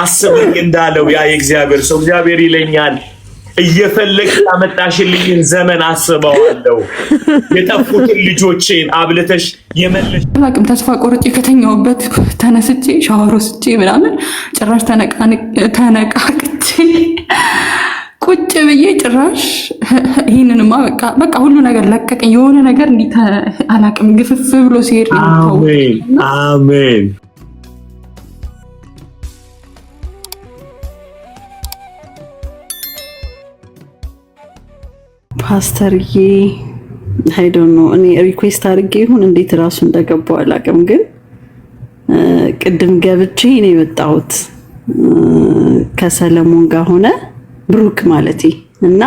አስበኝ እንዳለው ያ የእግዚአብሔር ሰው እግዚአብሔር ይለኛል እየፈለግሽ ያመጣሽልኝን ዘመን አስበዋለሁ የጠፉትን ልጆቼን አብልተሽ የመለሽ አላቅም ተስፋ ቆርጬ ከተኛውበት ተነስቼ ሻወር ወስጄ ምናምን ጭራሽ ተነቃቅቼ ቁጭ ብዬ ጭራሽ ይሄንንማ በቃ ሁሉ ነገር ለቀቀኝ። የሆነ ነገር እንዲህ አላቅም ግፍፍ ብሎ ሲሄድ አሜን። ፓስተርዬ አይ ዶንት ኖ እኔ ሪኩዌስት አድርጌ ይሁን እንዴት ራሱ እንደገባው አላውቅም፣ ግን ቅድም ገብቼ ነው የመጣሁት ከሰለሞን ጋር ሆነ ብሩክ ማለቴ እና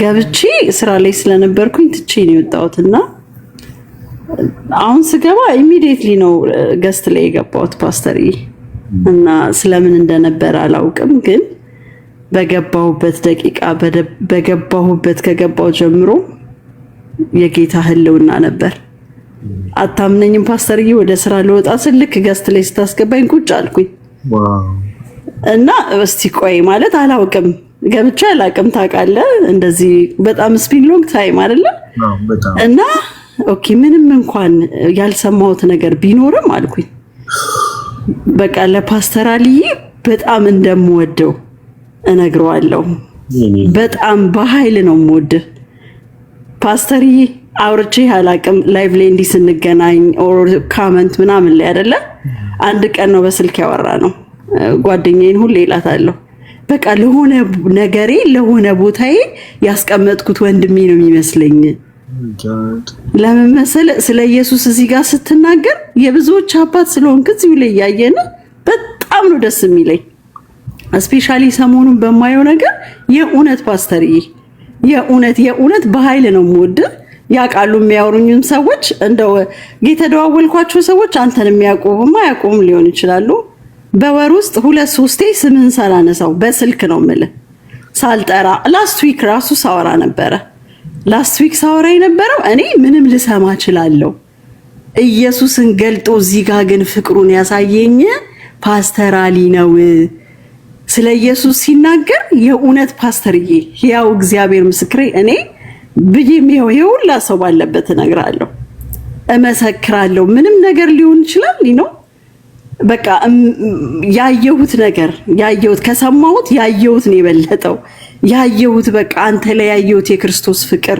ገብቼ ስራ ላይ ስለነበርኩኝ ትቼ ነው የወጣሁት እና አሁን ስገባ ኢሚዲየትሊ ነው ገስት ላይ የገባሁት ፓስተርዬ እና ስለምን እንደነበር አላውቅም፣ ግን በገባሁበት ደቂቃ በገባሁበት ከገባው ጀምሮ የጌታ ህልውና ነበር። አታምነኝም ፓስተርዬ? ወደ ስራ ልወጣ ስልክ ገስት ላይ ስታስገባኝ ቁጭ አልኩኝ እና እስቲ ቆይ ማለት አላውቅም ገብቼ አላውቅም ታውቃለህ፣ እንደዚህ በጣም ስፒን ሎንግ ታይም አይደለ እና ኦኬ ምንም እንኳን ያልሰማሁት ነገር ቢኖርም አልኩኝ በቃ ለፓስተር አልዬ በጣም እንደምወደው እነግረዋለሁ። በጣም በኃይል ነው የምወድህ ፓስተርዬ። አውርቼ አላውቅም ላይቭ ላይ እንዲህ ስንገናኝ ኦር ካመንት ምናምን ላይ አይደለ አንድ ቀን ነው በስልክ ያወራ ነው። ጓደኛዬን ሁሌ እላታለሁ በቃ ለሆነ ነገሬ ለሆነ ቦታዬ ያስቀመጥኩት ወንድሜ ነው የሚመስለኝ። ለምን መሰለህ? ስለ ኢየሱስ እዚህ ጋር ስትናገር የብዙዎች አባት ስለሆንክ እዚሁ ላይ ያየን በጣም ነው ደስ የሚለኝ። ስፔሻሊ ሰሞኑን በማየው ነገር የእውነት ፓስተርዬ የእውነት በኃይል ነው የምወድህ። ያውቃሉ የሚያወሩኝም ሰዎች እንደው የተደዋወልኳቸው ሰዎች አንተን የሚያውቁም አያውቁም ሊሆን ይችላሉ። በወር ውስጥ 2-3 ስምህን ሳላነሳው በስልክ ነው የምልህ ሳልጠራ ላስት ዊክ ራሱ ሳወራ ነበረ። ላስት ዊክ ሳወራ የነበረው እኔ ምንም ልሰማ እችላለሁ፣ ኢየሱስን ገልጦ እዚህ ጋር ግን ፍቅሩን ያሳየኝ ፓስተር አሊ ነው። ስለ ኢየሱስ ሲናገር የእውነት ፓስተርዬ ያው እግዚአብሔር ምስክሬ እኔ ብዬም ይሁላ ሰው ባለበት እነግራለሁ እመሰክራለሁ። ምንም ነገር ሊሆን ይችላል ነው በቃ ያየሁት ነገር ከሰማሁት ያየሁት ነው የበለጠው። ያየሁት በቃ አንተ ላይ ያየሁት የክርስቶስ ፍቅር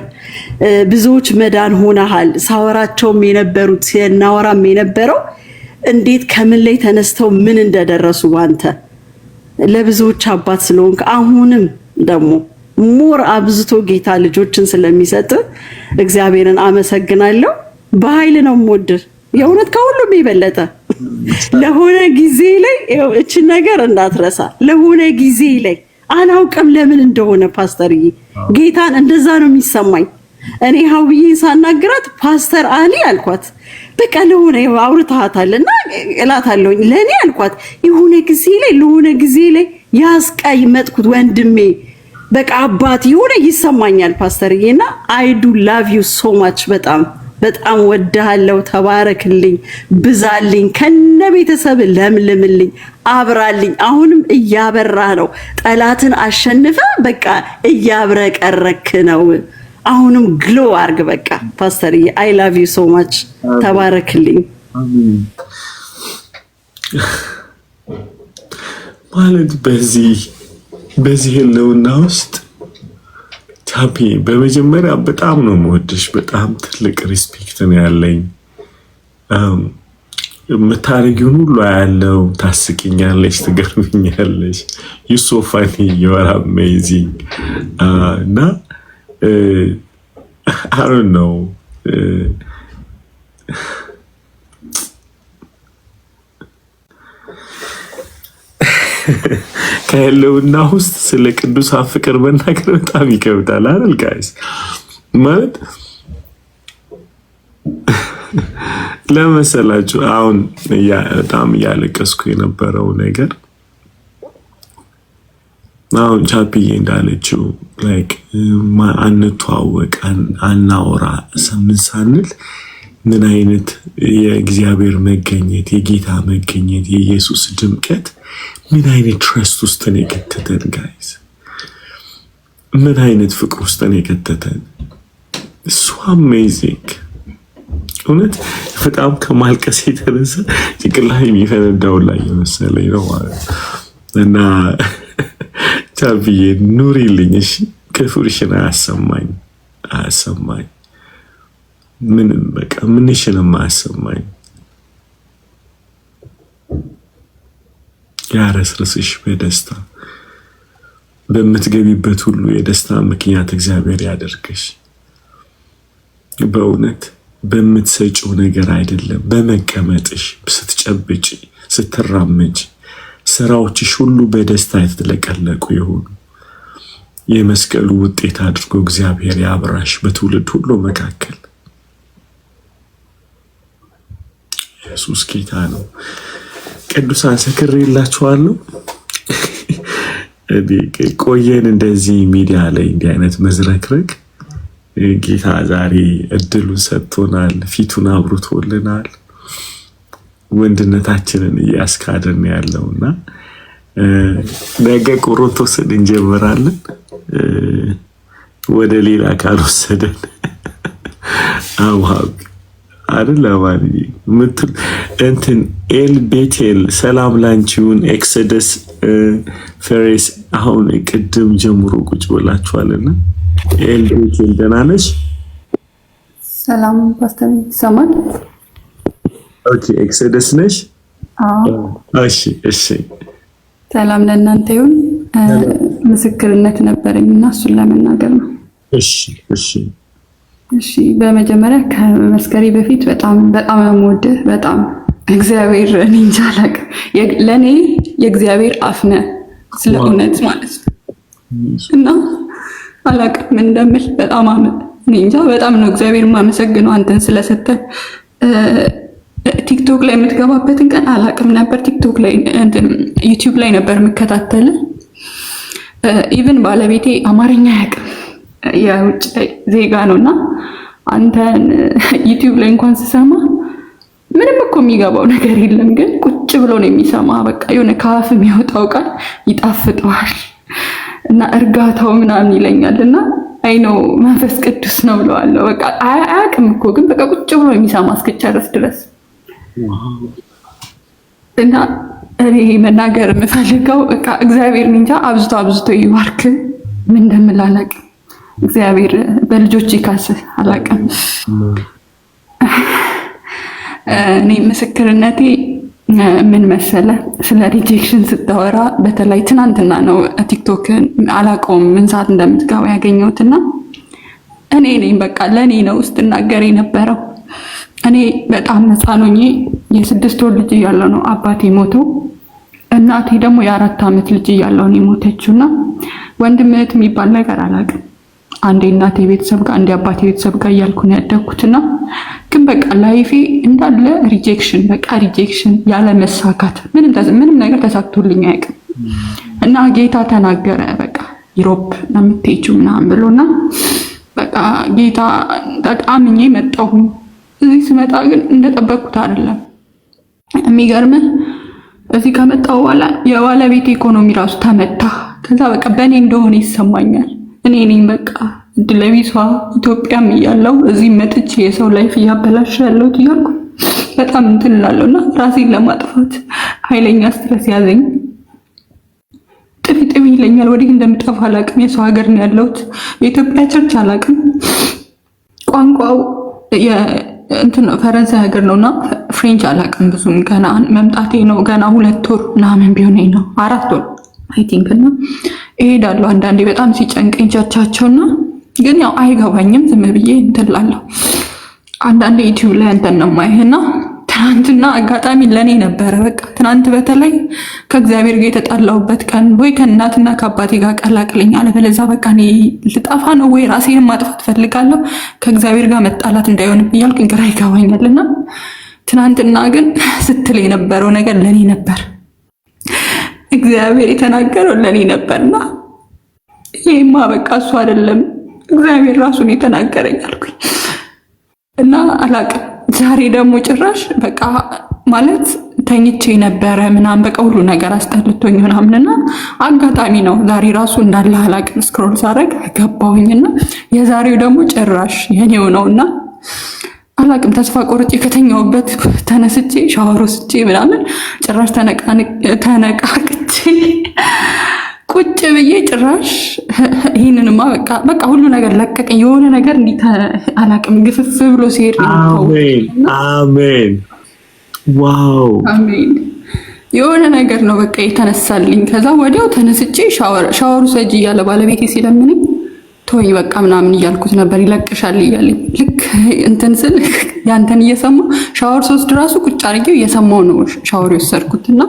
ብዙዎች መዳን ሆነሃል። ሳወራቸውም የነበሩት ሲናወራም የነበረው እንዴት ከምን ላይ ተነስተው ምን እንደደረሱ አንተ ለብዙዎች አባት ስለሆንክ አሁንም ደግሞ ሞር አብዝቶ ጌታ ልጆችን ስለሚሰጥ እግዚአብሔርን አመሰግናለሁ። በኃይል ነው የምወድህ የእውነት ከሁሉም የበለጠ። ለሆነ ጊዜ ላይ እቺ ነገር እንዳትረሳ። ለሆነ ጊዜ ላይ አላውቅም ለምን እንደሆነ ፓስተርዬ ጌታን እንደዛ ነው የሚሰማኝ። እኔ ሀውዬ ሳናግራት ፓስተር አሊ አልኳት በቃ ለሆነ አውርታታልና እላታለሁ ለኔ አልኳት ለሆነ ጊዜ ላይ ያስቀይመጥኩት ወንድሜ በቃ አባት የሆነ ይሰማኛል ፓስተርዬና አይ ዱ ላቭ ዩ ሶ ማች በጣም ወድሃለሁ። ተባረክልኝ፣ ብዛልኝ፣ ከነ ቤተሰብ ለምልምልኝ፣ አብራልኝ። አሁንም እያበራ ነው። ጠላትን አሸንፈ በቃ እያብረቀረክ ነው። አሁንም ግሎ አርግ በቃ ፓስተርዬ አይ ላቭ ዩ ሶ ማች ተባረክልኝ። ማለት በዚህ ህልውና ውስጥ ታፒ በመጀመሪያ በጣም ነው የምወድሽ። በጣም ትልቅ ሪስፔክት ነው ያለኝ። የምታረጊውን ሁሉ ያለው ታስቂኛለሽ፣ ትገርምኛለሽ። ዩ ሶ ፋኒ ዩ አር አሜዚንግ እና I don't know ከህልውና ውስጥ ስለ ቅዱሳን ፍቅር መናገር በጣም ይከብዳል አይደል ጋይስ? ማለት ለመሰላችሁ አሁን በጣም እያለቀስኩ የነበረው ነገር አሁን ቻፒዬ እንዳለችው ላይክ አንተዋወቅ አናወራ ሳንል ምን አይነት የእግዚአብሔር መገኘት፣ የጌታ መገኘት፣ የኢየሱስ ድምቀት ምን አይነት ትረስት ውስጥ ነው የከተተን ጋይዝ? ምን አይነት ፍቅር ውስጥ ነው የከተተን? እሱ አሜዚንግ እውነት። በጣም ከማልቀስ የተነሳ ጭንቅላት የሚፈነዳው ላይ የመሰለኝ ነው ማለት እና ቻብዬ ኑሪልኝ እሺ። ክፉርሽን አያሰማኝ ምንም በቃ ምንሽንም አያሰማኝ። ያረስርስሽ በደስታ በምትገቢበት ሁሉ የደስታ ምክንያት እግዚአብሔር ያደርግሽ። በእውነት በምትሰጪው ነገር አይደለም፣ በመቀመጥሽ፣ ስትጨብጪ፣ ስትራመጂ ስራዎችሽ ሁሉ በደስታ የተለቀለቁ የሆኑ የመስቀሉ ውጤት አድርጎ እግዚአብሔር ያብራሽ በትውልድ ሁሉ መካከል። ኢየሱስ ጌታ ነው። ቅዱሳን ሰክሬላችኋለሁ። ቆየን እንደዚህ ሚዲያ ላይ እንዲህ አይነት መዝረክረክ። ጌታ ዛሬ እድሉን ሰጥቶናል፣ ፊቱን አብሩቶልናል። ወንድነታችንን እያስካደን ያለውና ነገ ቆሮንቶስን እንጀምራለን። ወደ ሌላ ካልወሰደን አብሃብ አይደል አማኒ ምትል እንትን ኤል ቤቴል ሰላም ላንቺውን ኤክሰደስ ፈሬስ አሁን ቅድም ጀምሮ ቁጭ ብላችኋልና ኤል ቤቴል ደህና ነሽ? ሰላም ፓስተር ይሰማል? ኦኬ ኤክሰደስ ነሽ? እሺ ሰላም ለእናንተ ይሁን። ምስክርነት ነበረኝና እሱን ለመናገር ነው። እሺ በመጀመሪያ ከመስከሬ በፊት በጣም የምወድህ በጣም እግዚአብሔር እኔ እንጃ አላውቅም፣ ለእኔ የእግዚአብሔር አፍ ነህ ስለ እውነት ማለት ነው። እና አላውቅም እንደምል በጣም እኔ እንጃ በጣም ነው እግዚአብሔር የማመሰግነው አንተን ስለሰጠን። ቲክቶክ ላይ የምትገባበትን ቀን አላውቅም ነበር። ቲክቶክ ላይ ዩቲዩብ ላይ ነበር የምከታተል። ኢቭን ባለቤቴ አማርኛ አያውቅም የውጭ ዜጋ ነውና አንተን ዩቲዩብ ላይ እንኳን ስሰማ ምንም እኮ የሚገባው ነገር የለም፣ ግን ቁጭ ብሎ ነው የሚሰማ። በቃ የሆነ ከአፍ የሚወጣው ቃል ይጣፍጠዋል እና እርጋታው ምናምን ይለኛል እና አይ ነው መንፈስ ቅዱስ ነው ብለዋለሁ። በቃ አያውቅም እኮ ግን በቃ ቁጭ ብሎ የሚሰማ እስክጨርስ ድረስ እና እኔ መናገር የምፈልገው በቃ እግዚአብሔር እንጃ አብዝቶ ይባርክ። ምን እንደምል አላውቅም። እግዚአብሔር በልጆች ይካስ አላውቅም። እኔ ምስክርነቴ ምን መሰለ፣ ስለ ሪጀክሽን ስታወራ በተለይ ትናንትና ነው ቲክቶክን አላውቀውም ምን ሰዓት እንደምትገባ ያገኘሁትና እኔ ነኝ በቃ ለእኔ ነው ስትናገር የነበረው። እኔ በጣም ሕፃን ሆኜ የ6 ወር ልጅ እያለሁ ነው አባቴ ሞተው፣ እናቴ ደግሞ የ4 ዓመት ልጅ እያለሁ ነው የሞተችውና ወንድም እህት የሚባል ነገር አላውቅም። አንዴ እናቴ ቤተሰብ ጋር አንዴ አባቴ ቤተሰብ ጋር እያልኩ ነው ያደግኩትና ግን በቃ ላይፌ እንዳለ ሪጀክሽን፣ በቃ ሪጀክሽን፣ ያለ መሳካት፣ ምንም ነገር ተሳክቶልኝ አያውቅም። እና ጌታ ተናገረ በቃ ዩሮፕ ነው የምትሄጂው ምናምን ብሎና በቃ ጌታ አምኜ መጣሁኝ። እዚህ ስመጣ ግን እንደጠበቅኩት አይደለም። የሚገርምህ እዚህ ከመጣሁ በኋላ የባለቤቴ ኢኮኖሚ ራሱ ተመታ። ከዛ በቃ በእኔ እንደሆነ ይሰማኛል። እኔ ነኝ በቃ እድለቢሷ ኢትዮጵያም እያለሁ እዚህ መጥቼ የሰው ላይፍ እያበላሽ ያለሁት እያልኩ በጣም እንትን እላለሁና ራሴን ለማጥፋት ኃይለኛ ስትረስ ያዘኝ። ጥፊ ይለኛል። ወዲህ እንደምጠፋ አላውቅም። የሰው ሀገር ነው ያለሁት። የኢትዮጵያ ቸርች አላውቅም። ቋንቋው እንትን ፈረንሳይ ሀገር ነውና ፍሬንች አላውቅም ብዙም። ገና መምጣቴ ነው። ገና 2 ወር ምናምን ቢሆነኝ ነው 4 ወር አይ ቲንክ እና እሄዳለሁ አንዳንዴ በጣም ሲጨንቀኝ ቸርቻቸውና ግን ያው አይገባኝም። ዝም ብዬ እንትን እላለሁ። አንዳንዴ ዩቲዩብ ላይ እንትን ነው የማይህና ትናንትና አጋጣሚ ለኔ ነበረ። በቃ ትናንት በተለይ ከእግዚአብሔር ጋር የተጣላሁበት ቀን ወይ ከእናትና ከአባቴ ጋር ቀላቅለኝ፣ አለበለዚያ በቃ እኔ ልጠፋ ነው ወይ ራሴን ማጥፋት ፈልጋለሁ ከእግዚአብሔር ጋር መጣላት እንዳይሆንብኝ እያልኩኝ ግራ ይገባኛልና ትናንትና ግን ስትል የነበረው ነገር ለኔ ነበር። እግዚአብሔር የተናገረው ለኔ ነበርና ይሄማ በቃ እሱ አይደለም እግዚአብሔር ራሱን የተናገረኝ አልኩኝ እና አላውቅም። ዛሬ ደግሞ ጭራሽ በቃ ማለት ተኝቼ ነበረ ምናምን በቃ ሁሉ ነገር አስጠልቶኝ ምናምንና አጋጣሚ ነው ዛሬ ራሱ እንዳለ አላቅም ስክሮል ሳረግ ገባሁኝና የዛሬው ደግሞ ጭራሽ የኔው ነውና አላቅም ተስፋ ቆርጬ ከተኛውበት ተነስቼ ሻወር ወስጄ ምናምን ጭራሽ ተነቃቅቼ ቁጭ ብዬ ጭራሽ ይህንንማ በቃ ሁሉ ነገር ለቀቀኝ። የሆነ ነገር እንዲህ አላቅም ግፍፍ ብሎ ሲሄድ አሜን ዋው አሜን የሆነ ነገር ነው በቃ የተነሳልኝ። ከዛ ወዲያው ተነስቼ ሻወሩ ሰጂ እያለ ባለቤቴ ሲለምንኝ ቶይ በቃ ምናምን እያልኩት ነበር ይለቅሻል እያለኝ ልክ እንትን ስል ያንተን እየሰማሁ ሻወር ሶስት ራሱ ቁጭ አድርጌው እየሰማሁ ነው ሻወር የወሰድኩትና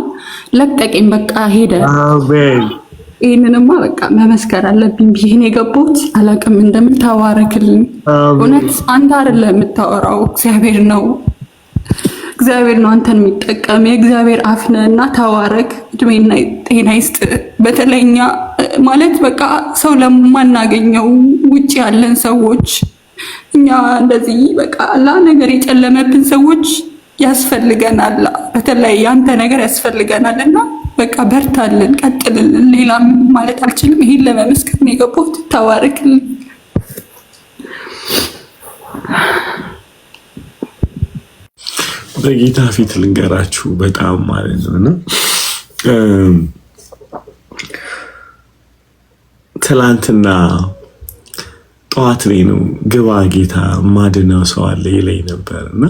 ለቀቀኝ በቃ ሄደ። አሜን ይህንንማ በቃ መመስከር አለብኝ ብዬ ነው የገባሁት። አላቅም እንደምን ተባረክልኝ። እውነት አንተ አይደለም የምታወራው እግዚአብሔር ነው አንተን የሚጠቀም የእግዚአብሔር አፍ ነህ እና ተባረክ። እድሜና ጤና ይስጥ። በተለይኛ ማለት በቃ ሰው ለማናገኘው ውጭ ያለን ሰዎች እኛ እንደዚህ በቃ ነገር የጨለመብን ሰዎች ያስፈልገናል። በተለይ ያንተ ነገር ያስፈልገናል እና በቃ በርታልን፣ ቀጥልልን። ሌላ ማለት አልችልም። ይሄን ለመመስከር ነው የገባሁት። ተባረክልኝ። በጌታ ፊት ልንገራችሁ በጣም ማለት ነውና ትላንትና ጠዋት ላይ ነው ግባ ጌታ ማድነው ሰው አለ ይለኝ ነበርና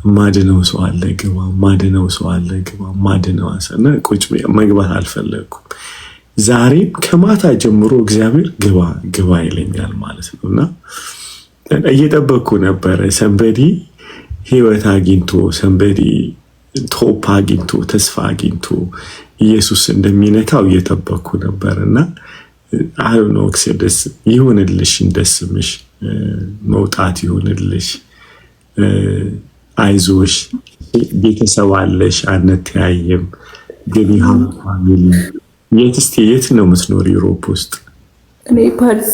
ማድነው ሰው አለ ግባ፣ ማድነው ሰው አለ ግባ፣ ማድነው አሰና ቁጭ መግባት አልፈለኩም። ዛሬም ከማታ ጀምሮ እግዚአብሔር ግባ ግባ ይለኛል ማለት ነውና እየጠበቅኩ ነበረ። ሰንበዲ ህይወት አግኝቶ ሰንበዲ ቶፕ አግኝቶ ተስፋ አግኝቶ ኢየሱስ እንደሚነካው እየጠበቅኩ ነበርና አሁን ኦክሲደስ ይሁንልሽ፣ እንደስምሽ መውጣት ይሁንልሽ፣ አይዞሽ፣ ቤተሰብ አለሽ፣ አንተያየም። ግን ይሁን ፋሚሊ የት ነው የምትኖር? ዩሮፕ ውስጥ? እኔ ፓሪስ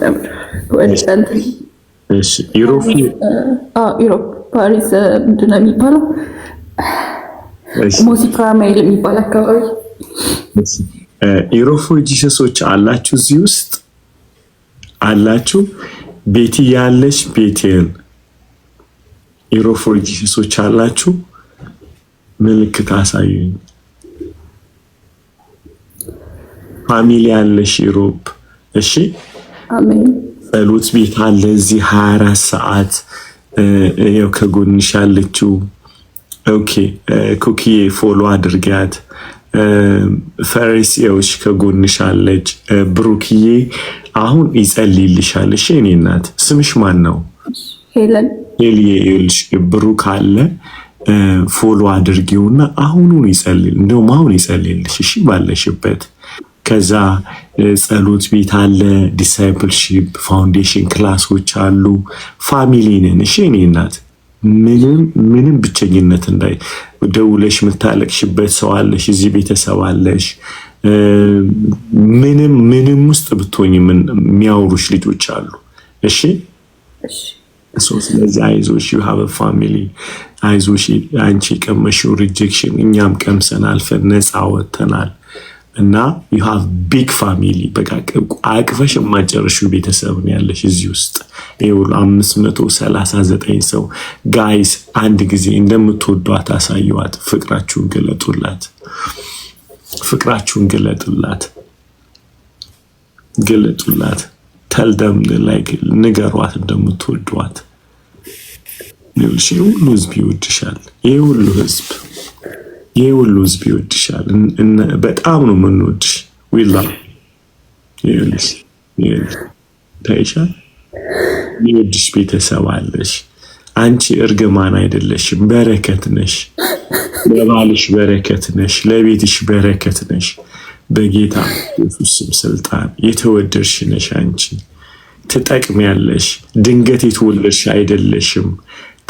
ነበር ወንጫንት። እሺ ዩሮፕ ፓሪስ ምንድን ነው የሚባለው? ሞሲፕራሜል የሚባል አካባቢ። ዩሮፕ ጂሰሶች አላችሁ እዚህ ውስጥ አላችሁ? ቤቲ ያለሽ ቤቴል ዩሮፕ ጂሰሶች አላችሁ? ምልክት አሳዩኝ። ፋሚሊ ያለሽ ዩሮፕ? እሺ አሜን። ጸሎት ቤት አለ እዚህ 24 ሰዓት ያው ከጎንሽ ያለችው። ኦኬ ኩኪዬ ፎሎ አድርጋት። ፈሪሲዎች ከጎንሽ አለች። ብሩክዬ አሁን ይጸልይልሻል። እሺ እኔ እናት ስምሽ ማን ነው? ሄለን። ሄሊዬ ይልሽ ብሩክ አለ ፎሎ አድርጊውና አሁኑን ይጸልል። እንደውም አሁን ይጸልይልሽ እሺ ባለሽበት። ከዛ ጸሎት ቤት አለ፣ ዲሳይፕልሺፕ ፋውንዴሽን ክላሶች አሉ። ፋሚሊ ነን እሺ እኔ እናት ምንም ብቸኝነት እንዳይ ደውለሽ የምታለቅሽበት ሰው አለሽ፣ እዚህ ቤተሰብ አለሽ። ምንም ውስጥ ብትሆኝ የሚያወሩሽ ልጆች አሉ። እሺ ስለዚህ አይዞሽ፣ ዩ ሃቭ አ ፋሚሊ። አይዞሽ፣ አንቺ ቀመሽው ሪጀክሽን እኛም ቀምሰን አልፈን ነፃ ወጥተናል እና ዩ ሃቭ ቢግ ፋሚሊ። በቃ አቅፈሽ የማጨርሽው ቤተሰብ ነው ያለሽ እዚህ ውስጥ። ይኸውልህ 539 ሰው። ጋይስ አንድ ጊዜ እንደምትወዷት አሳዩዋት። ፍቅራችሁን ገለጡላት። ፍቅራችሁን ገለጡላት። ተልደም ላይክ ንገሯት እንደምትወዷት። ይኸውልሽ ሁሉ ህዝብ ይወድሻል። ይሄ ሁሉ ህዝብ ይወድሻል። በጣም ነው የምንወድሽ። ዊላ ይኸውልሽ ታይሻል። ይወድሽ ቤተሰብ አለሽ። አንቺ እርግማን አይደለሽም፣ በረከት ነሽ። ለባልሽ በረከት ነሽ፣ ለቤትሽ በረከት ነሽ። በጌታ ኢየሱስ ስም ስልጣን የተወደድሽ ነሽ። አንቺ ትጠቅሚያለሽ። ድንገት የተወለድሽ አይደለሽም።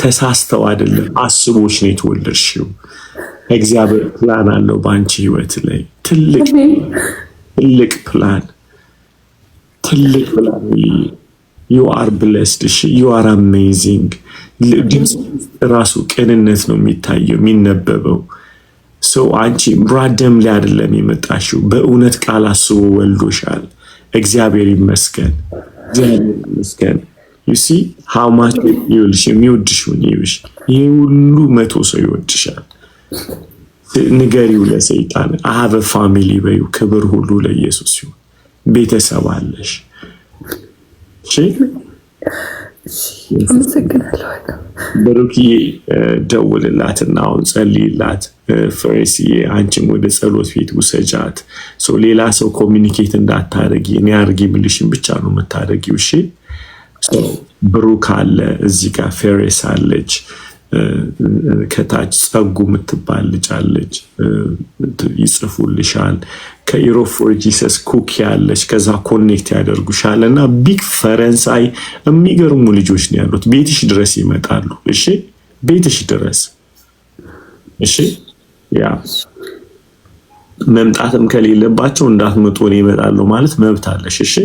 ተሳስተው አይደለም፣ አስቦሽ ነው የተወለድሽው። እግዚአብሔር ፕላን አለው በአንቺ ህይወት ላይ ትልቅ ፕላን። you are blessed እሺ you are amazing ራሱ ቅንነት ነው የሚታየው የሚነበበው ሰው አንቺ ራንደም ላይ አይደለም የመጣሽው በእውነት ቃል አስቦ ወልዶሻል እግዚአብሔር ይመስገን you see how much ይኸውልሽ የሚወድሽውን ይኸውልሽ ይሄ ሁሉ 100 ሰው ይወድሻል ንገሪው ለሰይጣን I have a family በይው ክብር ሁሉ ለኢየሱስ ይሁን ቤተሰብ አለሽ እሺ አመሰግናለሁ ብሩክዬ ደውልላትና አሁን ጸልይላት ፈሪስዬ አንቺም ወደ ጸሎት ቤት ውሰጃት ሶ ሌላ ሰው ኮሚኒኬት እንዳታረጊ እኔ አርጊ ብልሽን ብቻ ነው የምታረጊው እሺ ሶ ብሩክ አለ እዚህ ጋር ፈሪስ አለች ከታች ጸጉ የምትባል ልጅ አለች ይጽፉልሻል ከኢሮብ ፎር ጂሰስ ኩክ ያለች ከዛ ኮኔክት ያደርጉሻልና ቢግ ፈረንሳይ የሚገርሙ ልጆች ነው ያሉት ቤትሽ ድረስ ይመጣሉ እሺ ቤትሽ ድረስ እሺ ያ መምጣትም ከሌለባቸው እንዳትመጡ ነው ይመጣሉ ማለት መብት አለሽ እሺ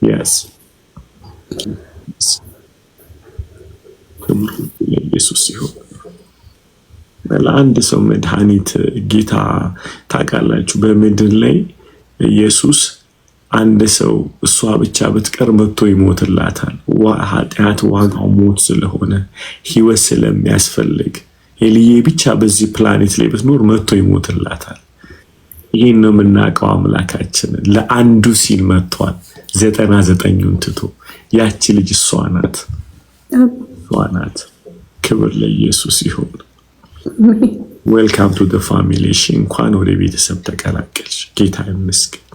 yes ኢየሱስ ይሁን ለአንድ ሰው መድኃኒት ጌታ ታውቃላችሁ በምድር ላይ ኢየሱስ አንድ ሰው እሷ ብቻ ብትቀር መጥቶ ይሞትላታል ኃጢአት ዋጋው ሞት ስለሆነ ህይወት ስለሚያስፈልግ ኤልዬ ብቻ በዚህ ፕላኔት ላይ ብትኖር መጥቶ ይሞትላታል ይሄን ነው የምናውቀው አምላካችን ለአንዱ ሲል መጥቷል 99ን ትቶ ያቺ ልጅ እሷ ናት ክብር ለኢየሱስ ይሁን ዌልካም ቱ ዘ ፋሚሊ እንኳን ወደ ቤተሰብ ተቀላቀልሽ ጌታ ይመስገን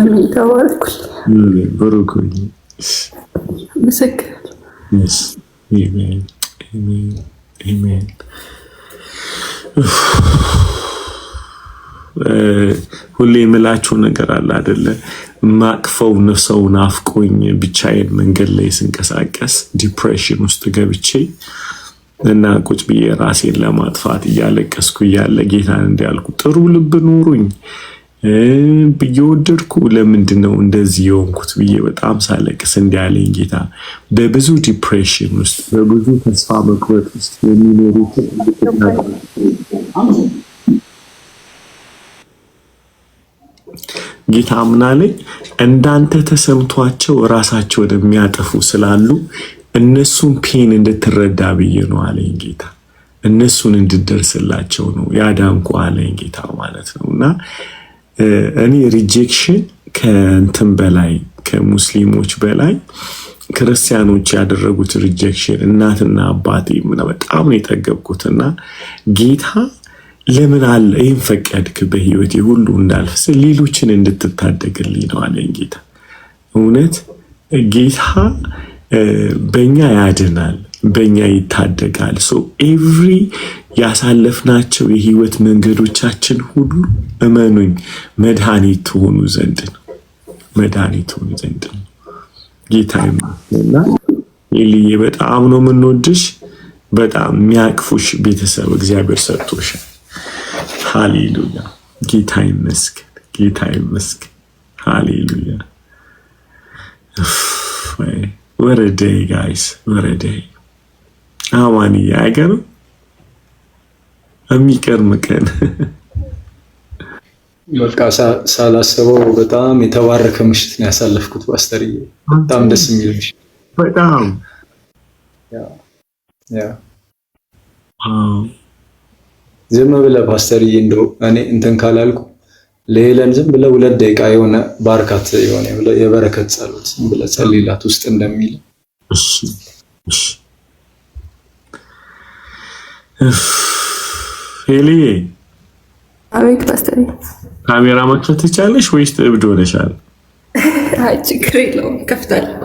አሜን ተባረኩ ብሩክ ምስክር አሜን አሜን ሁሌ የምላችሁ ነገር አለ አይደለ ማቅፈው ነፍሰው ናፍቆኝ ብቻዬን መንገድ ላይ ስንቀሳቀስ ዲፕሬሽን ውስጥ ገብቼ እና ቁጭ ብዬ ራሴን ለማጥፋት እያለቀስኩ እያለ ጌታን እንዲያልኩ ጥሩ ልብ ኑሩኝ ብየወደድኩ ለምንድነው እንደዚህ የሆንኩት ብዬ በጣም ሳለቅስ እንዲያለኝ ጌታ በብዙ ዲፕሬሽን ውስጥ በብዙ ተስፋ መቁረጥ ውስጥ የሚኖሩት ጌታ ምናለኝ እንዳንተ ተሰምቷቸው ራሳቸውን የሚያጠፉ ስላሉ እነሱን ፔን እንድትረዳ ብዬ ነው አለኝ ጌታ እነሱን እንድደርስላቸው ነው ያዳንኩ አለኝ ጌታ ማለት ነውና እኔ ሪጀክሽን ከእንትን በላይ ከሙስሊሞች በላይ ክርስቲያኖች ያደረጉት ሪጀክሽን እናትና አባቴ በጣም ነው የጠገብኩትና ጌታ ለምን አለ ይሄን ፈቀድክ በህይወቴ ሁሉ እንዳልፍ ሌሎችን እንድትታደግልኝ ነው አለኝ ጌታ እውነት ጌታ በእኛ ያድናል በእኛ ይታደጋል ሶ ኤቭሪ ያሳለፍናቸው የህይወት መንገዶቻችን ሁሉ እመኑኝ መድኃኒት ሆኑ ዘንድ ነው ጌታ ይመስገንና ኤልዬ በጣም ነው የምንወድሽ በጣም የሚያቅፉሽ ቤተሰብ እግዚአብሔር ሰጥቶሻል ሃሌሉያ ጌታ ይመስገን ሃሌሉያ what a day guys what a day አማን ያገር የሚቀርም ቀን በቃ ሳላስበው በጣም የተባረከ ምሽት ነው ያሳለፍኩት ፓስተርዬ በጣም ደስ የሚል ምሽት በጣም ያ ዝም ብለህ ፓስተርዬ እንደው እኔ እንትን ካላልኩ ለሄለን ዝም ብለህ 2 ደቂቃ የሆነ ባርካት የሆነ የበረከት ጸሎት ዝም ብለህ ጸልይላት ውስጥ እንደሚል ሄሊ አቤት ፓስተር ካሜራ መክፈት ትቻለሽ ወይስ እብድ ሆነሻል? አይ ችግር የለውም ከፍታለሁ።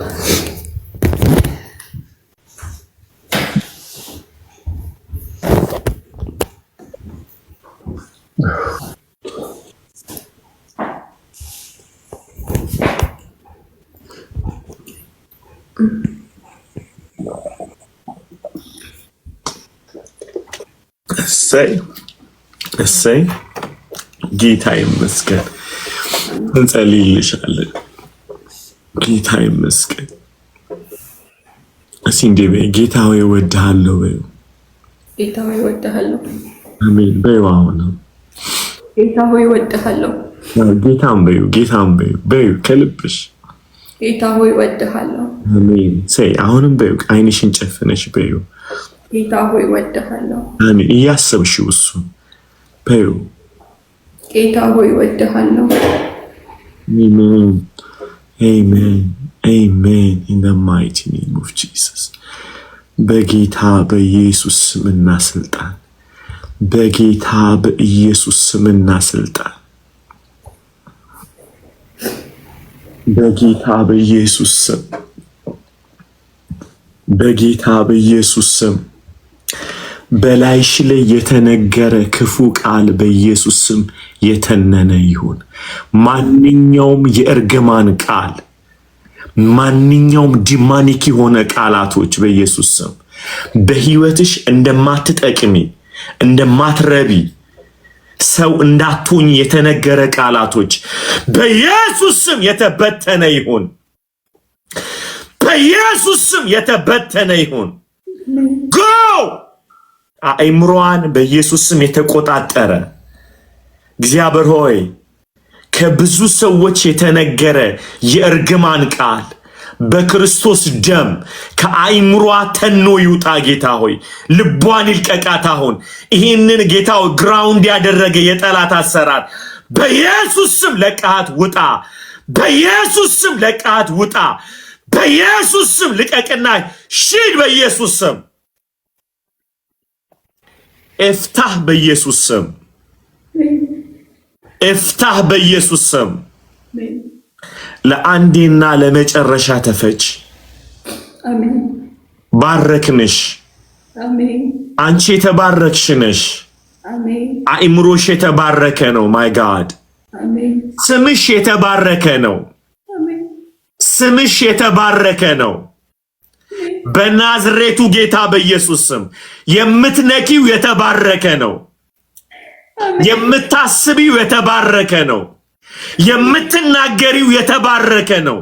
እሰይ ጌታ ይመስገን። እንጸልይልሻለን። ጌታ ይመስገን። እስኪ እንዴ በይ ጌታ ሆይ እወድሃለሁ በይው። ጌታ ሆይ እወድሃለሁ። አሜን በይው። አሁን ጌታ ሆይ እወድሃለሁ። ጌታም በይው ከልብሽ ጌታ ሆይ እወድሃለሁ። አሜን ሰይ አሁንም በይው። አይንሽን ጨፍነሽ በይው። ጌታ ሆይ እወድሃለሁ። አሜን እያሰብሽው እሱን በይው። ጌታ ሆይ እወድሃለሁ። አሜን አሜን አሜን in the mighty name of Jesus በጌታ በኢየሱስ ስምና ስልጣን በጌታ በኢየሱስ ስምና ስልጣን በጌታ በኢየሱስ ስም በጌታ በኢየሱስ ስም በላይሽ ላይ የተነገረ ክፉ ቃል በኢየሱስ ስም የተነነ ይሁን። ማንኛውም የእርግማን ቃል ማንኛውም ዲማኒክ የሆነ ቃላቶች በኢየሱስ ስም በህይወትሽ እንደማትጠቅሚ እንደማትረቢ ሰው እንዳትሆኝ የተነገረ ቃላቶች በኢየሱስ ስም የተበተነ ይሁን። በኢየሱስ ስም የተበተነ ይሁን። ጎ አእምሮዋን በኢየሱስ ስም የተቆጣጠረ እግዚአብሔር ሆይ ከብዙ ሰዎች የተነገረ የእርግማን ቃል በክርስቶስ ደም ከአእምሮዋ ተኖ ይውጣ። ጌታ ሆይ ልቧን ይልቀቃት። አሁን ይህንን ጌታው ግራውንድ ያደረገ የጠላት አሰራር በኢየሱስ ስም ለቃት ውጣ። በኢየሱስ ስም ለቃት ውጣ። በኢየሱስ ስም ልቀቅና ሺድ። በኢየሱስ ስም እፍታህ። በኢየሱስ ስም እፍታህ። በኢየሱስ ስም ለአንዴና ለመጨረሻ ተፈች። አሜን። ባረክንሽ። አሜን። አንቺ የተባረክሽ ነሽ። አሜን። አእምሮሽ የተባረከ ነው። ማይ ጋድ አሜን። ስምሽ የተባረከ ነው። አሜን። ስምሽ የተባረከ ነው። በናዝሬቱ ጌታ በኢየሱስ ስም የምትነኪው የተባረከ ነው። የምታስቢው የተባረከ ነው። የምትናገሪው የተባረከ ነው።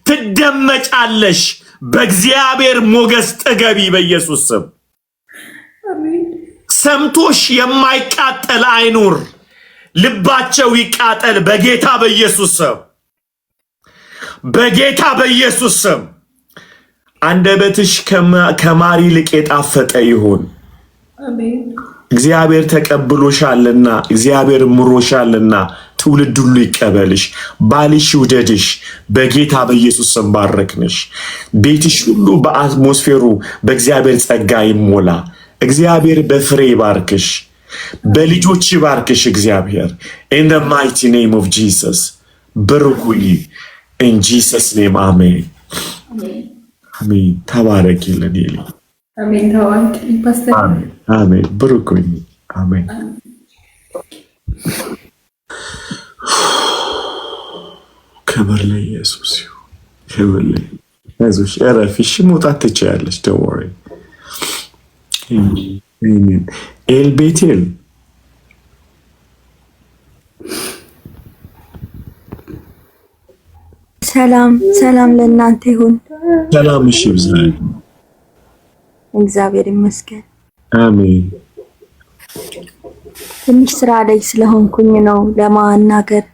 ትደመጫለሽ። በእግዚአብሔር ሞገስ ጥገቢ በኢየሱስ ስም። አሜን። ሰምቶሽ የማይቃጠል አይኑር። ልባቸው ይቃጠል በጌታ በኢየሱስ ስም። በጌታ በኢየሱስ ስም አንደበትሽ ከማር ይልቅ የጣፈጠ ይሁን። አሜን። እግዚአብሔር ተቀብሎሻልና እግዚአብሔር ምሮሻልና ትውልድ ሁሉ ይቀበልሽ። ባልሽ ይውደድሽ። በጌታ በኢየሱስ ስም ባረክንሽ። ቤትሽ ሁሉ በአትሞስፌሩ በእግዚአብሔር ጸጋ ይሞላ። እግዚአብሔር በፍሬ ይባርክሽ። በልጆች ይባርክሽ። እግዚአብሔር in the mighty name of Jesus ብርኩኝ in Jesus name አሜን አሜን። ተባረኪልን ይሊ አሜን። ተባረክ ፓስተር። አሜን። ብርኩኝ አሜን። ክብር ለኢየሱስ ይሁን። ክብር ለኢየሱስ። እረፊ። እሺ መውጣት ትችያለሽ። don't worry አሜን። ኤልቤቴል ሰላም ሰላም ለእናንተ ይሁን። ሰላም እሺ ይብዛል። እግዚአብሔር ይመስገን። አሜን። ትንሽ ስራ ላይ ስለሆንኩኝ ነው ለማናገር።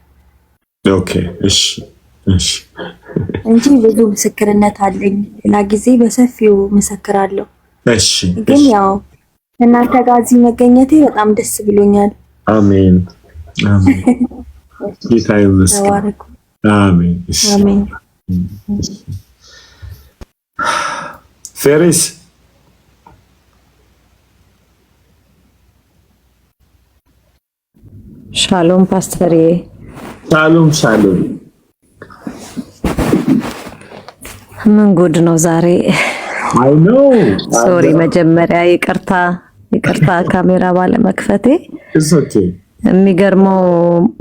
ኦኬ እሺ እሺ እንጂ ብዙ ምስክርነት አለኝ። ሌላ ጊዜ በሰፊው መሰክራለሁ። እሺ ግን ያው እናንተ ጋር እዚህ መገኘቴ በጣም ደስ ብሎኛል። አሜን አሜን። ጌታ ይመስገን። ተባረኩ። አሜን አሜን። ፌሪስ ሻሎም ፓስተር። ሻሎም ሻሎም። ምን ጉድ ነው ዛሬ? አይ ኖ ሶሪ፣ መጀመሪያ ይቅርታ ካሜራ ባለመክፈቴ። እሶኬ የሚገርመው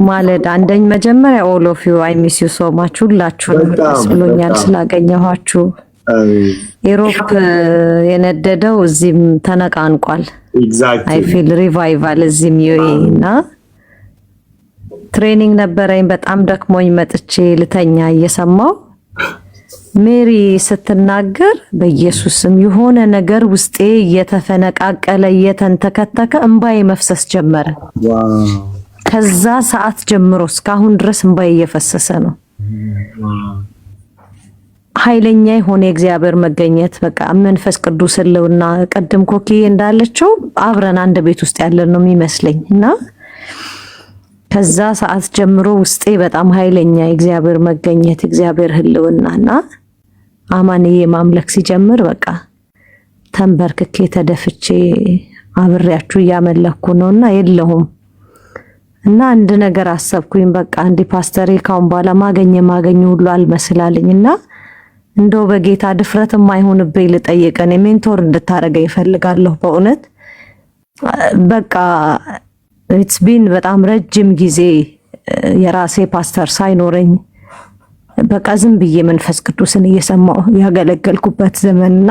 ማለት መጀመሪያ ኦል ኦፍ ዩ አይ ሚስ ዩ ሶ ማች። ሁላችሁንም ደስ ብሎኛል ስላገኘኋችሁ። ኢሮፕ የነደደው እዚህም ተነቃንቋል። አይ ፊል ሪቫይቫል እዚህም ዩኤ እና ትሬኒንግ ነበረኝ። በጣም ደክሞኝ መጥቼ ልተኛ እየሰማው ሜሪ ስትናገር በኢየሱስም የሆነ ነገር ውስጤ እየተፈነቃቀለ እየተንተከተከ እንባዬ መፍሰስ ጀመረ። ከዛ ሰዓት ጀምሮ እስካሁን ድረስ እንባዬ እየፈሰሰ ነው። ኃይለኛ የሆነ የእግዚአብሔር መገኘት በቃ መንፈስ ቅዱስ ለውና ቀደም ኮኪ እንዳለችው አብረን አንድ ቤት ውስጥ ያለን ነው የሚመስለኝ እና ከዛ ሰዓት ጀምሮ ውስጤ በጣም ኃይለኛ የእግዚአብሔር መገኘት እግዚአብሔር ህልውናና አማንዬ ማምለክ ሲጀምር በቃ ተንበርክኬ ተደፍቼ አብሬያችሁ እያመለኩ ነውና የለሁም እና አንድ ነገር አሰብኩኝ። በቃ እንዲ ፓስተሬ ካሁን በኋላ ማገኘ ሁሉ አልመስላለኝና እንደው በጌታ ድፍረት የማይሆንብኝ ልጠይቀን ሜንቶር እንድታረገኝ ይፈልጋለሁ። በእውነት በቃ ኢትስ ቢን በጣም ረጅም ጊዜ የራሴ ፓስተር ሳይኖረኝ በቃ ዝም ብዬ መንፈስ ቅዱስን እየሰማሁ ያገለገልኩበት ዘመንና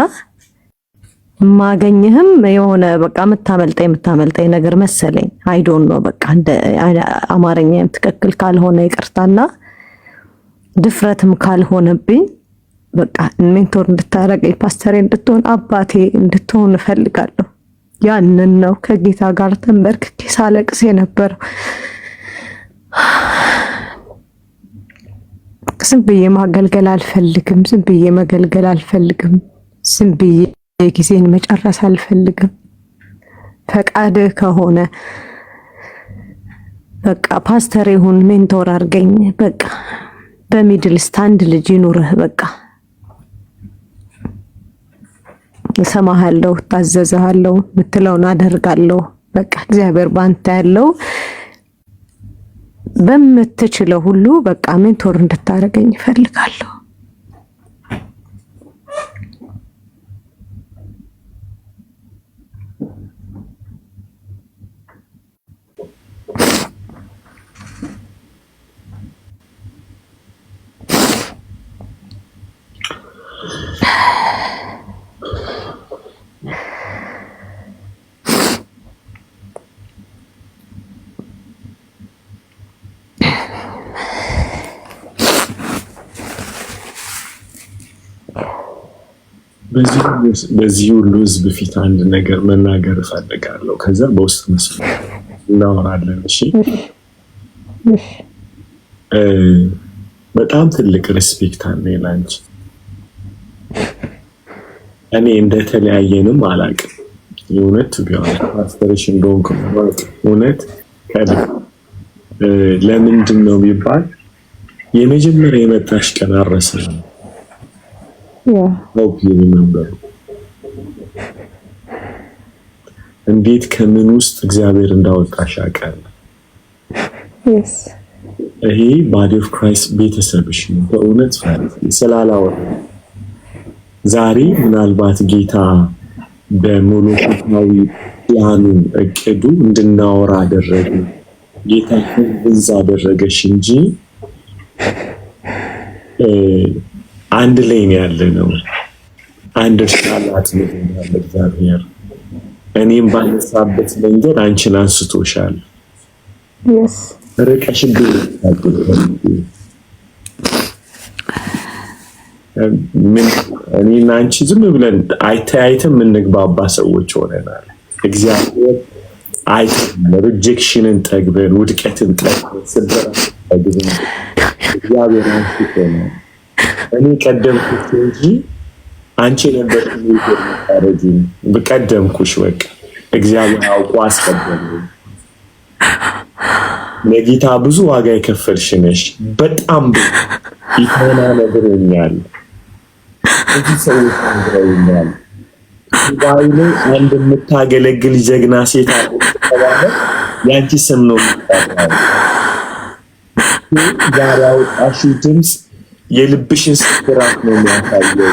ማገኘህም የሆነ በቃ የምታመልጠኝ ነገር መሰለኝ። አይ ዶንት ኖ በቃ እንደ አማርኛም ትክክል ካልሆነ ይቅርታና ድፍረትም ካልሆነብኝ በቃ ሜንቶር እንድታረገኝ ፓስተሬ እንድትሆን አባቴ እንድትሆን እፈልጋለሁ። ያንን ነው ከጌታ ጋር ተንበርክኬ ሳለቅስ የነበረው። ዝም ብዬ ማገልገል አልፈልግም። ዝም ብዬ መገልገል አልፈልግም። ዝም ብዬ ጊዜን መጨረስ አልፈልግም። ፈቃድ ከሆነ በቃ ፓስተር ይሁን ሜንቶር አድርገኝ። በቃ በሚድል ስታንድ ልጅ ይኑርህ። በቃ እሰማሃለሁ፣ ታዘዝሃለሁ፣ ምትለውን አደርጋለሁ። በቃ እግዚአብሔር ባንተ ያለው በምትችለው ሁሉ በቃ ሜንቶር እንድታረገኝ ይፈልጋለሁ። በዚህ ሁሉ ህዝብ ፊት አንድ ነገር መናገር እፈልጋለሁ። ከዛ በውስጥ መስመር እናወራለን። እሺ፣ በጣም ትልቅ ሪስፔክት አለኝ ላንቺ። እኔ እንደተለያየንም አላውቅም። የእውነት ቢሆን ፓስተርሽ እንደሆንኩ እውነት ለምንድን ነው ቢባል የመጀመሪያ የመጣሽ ቀን አልረሳም። እንዴት ከምን ውስጥ እግዚአብሔር እንዳወጣሽ አውቃለሁ። ይሄ ባዲ ኦፍ ክራይስት ቤተሰብሽ ነው። በእውነት ስላላወራ ዛሬ ምናልባት ጌታ በሞኖቶናዊ ፕላኑ እቅዱ እንድናወራ አደረገ። ጌታ ህዝብ አደረገሽ እንጂ አንድ ላይ ነው ያለነው። አንድ ሻላት ነው ያለ እግዚአብሔር። እኔም ባነሳበት መንገድ አንቺን አንስቶሻል። ርቀሽ ምን እኔና አንቺ ዝም ብለን አይተያይተን የምንግባባ ሰዎች ሆነናል። እግዚአብሔር አይተን ሪጀክሽንን ጠግበን ውድቀትን ጠግበን ስደት ጠግበን እግዚአብሔር አንስቶናል። እኔ ቀደምኩሽ እንጂ አንቺ ነበር የምታረጂኝ። በቀደምኩሽ በቃ እግዚአብሔር አውቆ አስቀደመኝ። ለጌታ ብዙ ዋጋ የከፈልሽ ነሽ። በጣም ይተና ነግሮኛል። እዚህ ሰዎች ነግረውኛል። ባይኔ አንድ የምታገለግል ጀግና ሴት አለች። ያንቺ ስም ነው የሚጠራው። ዛሬ አውጣሽው ድምፅ የልብሽን ስራት ነው የሚያሳየው።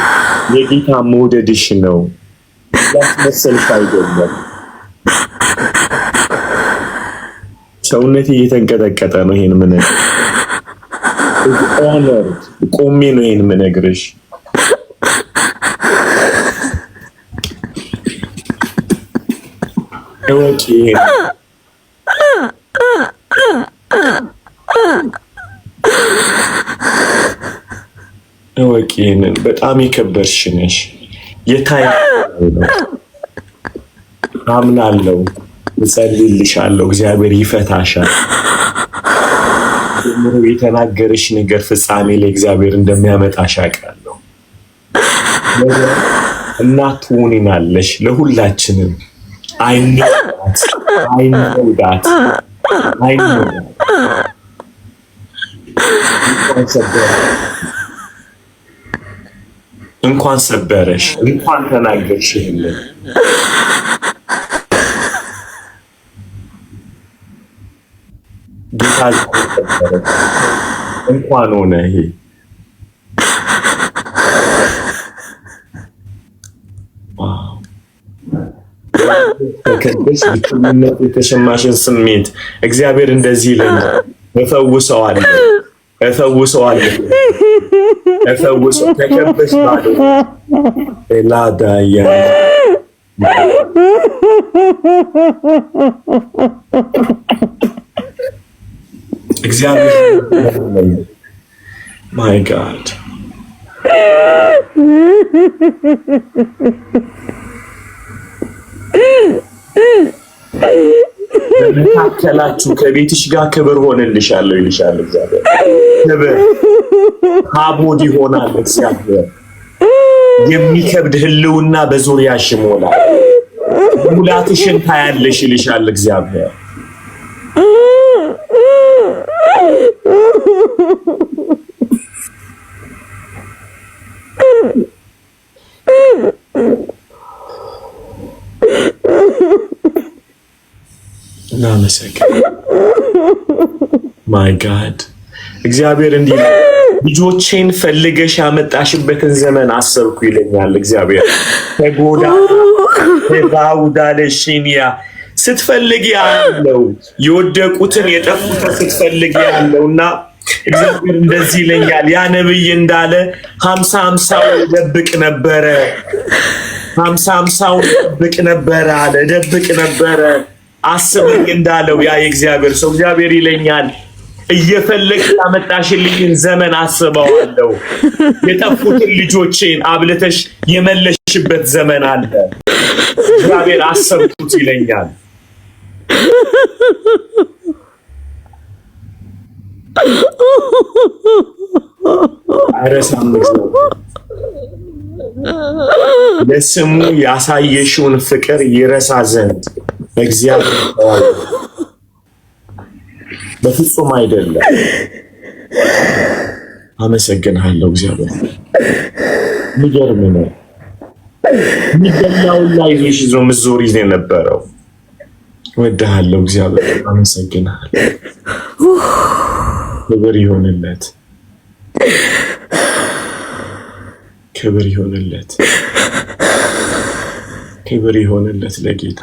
የጌታ መውደድሽ ነው። ያስመሰልሽ አይደለም። ሰውነቴ እየተንቀጠቀጠ ነው። ይሄን ምን ቆሜ ነው ይሄን ምነግርሽ። እወቂ ወቂንን በጣም የከበርሽ ነሽ። የታይ አምናለሁ፣ እጸልይልሻለሁ። እግዚአብሔር ይፈታሻል። ጀምሮ የተናገረሽ ነገር ፍጻሜ ላይ እግዚአብሔር እንደሚያመጣሽ አውቃለሁ። እናት ትሆኚናለሽ ለሁላችንም። አይኖዳት እንኳን ሰበረሽ፣ እንኳን ተናገርሽልን። ጌታ እንኳን ሆነ። ይሄ ከከበሽ ብቻነት የተሰማሽን ስሜት እግዚአብሔር እንደዚህ ይለኛል፣ እፈውሰዋለሁ። ተከበሽ ባዶ ላዳያ እግዚአብሔር ማይ ጋድ በመካከላችሁ ከቤትሽ ጋር ክብር ሆነልሻለሁ ይልሻል እግዚአብሔር። ክብር ሀቦድ ይሆናል እግዚአብሔር። የሚከብድ ህልውና በዙሪያሽ ይሞላል። ሙላትሽን ታያለሽ ይልሻል እግዚአብሔር። ማይ ጋድ እግዚአብሔር እንዲህ ልጆቼን ፈልገሽ ያመጣሽበትን ዘመን አሰብኩ ይለኛል እግዚአብሔር። ተጎዳ ተባውዳለሽኒያ ስትፈልጊ ያለው የወደቁትን የጠፉትን ስትፈልጊ ያለውና እግዚአብሔር እንደዚህ ይለኛል። ያ ነብይ እንዳለ 50-50 ደብቅ ነበረ፣ 50-50 ደብቅ ነበረ አለ። ደብቅ ነበረ አስበኝ እንዳለው ያ የእግዚአብሔር ሰው እግዚአብሔር ይለኛል፣ እየፈለግሽ ያመጣሽልኝን ዘመን አስበዋለሁ። የጠፉትን ልጆቼን አብለተሽ የመለሽበት ዘመን አለ። እግዚአብሔር አሰብኩት ይለኛል። አረሳም ለስሙ ያሳየሽውን ፍቅር ይረሳ ዘንድ እግዚአብሔር በፍጹም አይደለም። አመሰግንሃለሁ እግዚአብሔር። የሚገርም ነው። የሚገላውን ላይ ይዞ ምዞር ይዘ የነበረው ወድሃለሁ እግዚአብሔር። አመሰግንሃለሁ። ክብር ይሆንለት፣ ክብር ይሆንለት፣ ክብር ይሆንለት ለጌታ።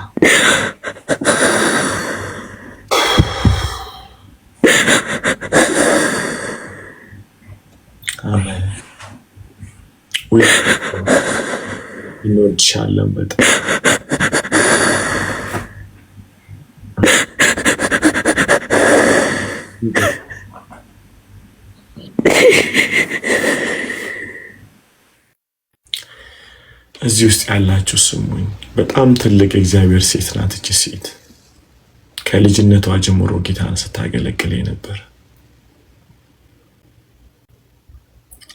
አሜን። እንወድሻለን በጣም። እዚህ ውስጥ ያላችሁ ስሙኝ። በጣም ትልቅ እግዚአብሔር ሴት ናት እቺ ሴት። ከልጅነቷ ጀምሮ ጌታን ስታገለግል ነበር።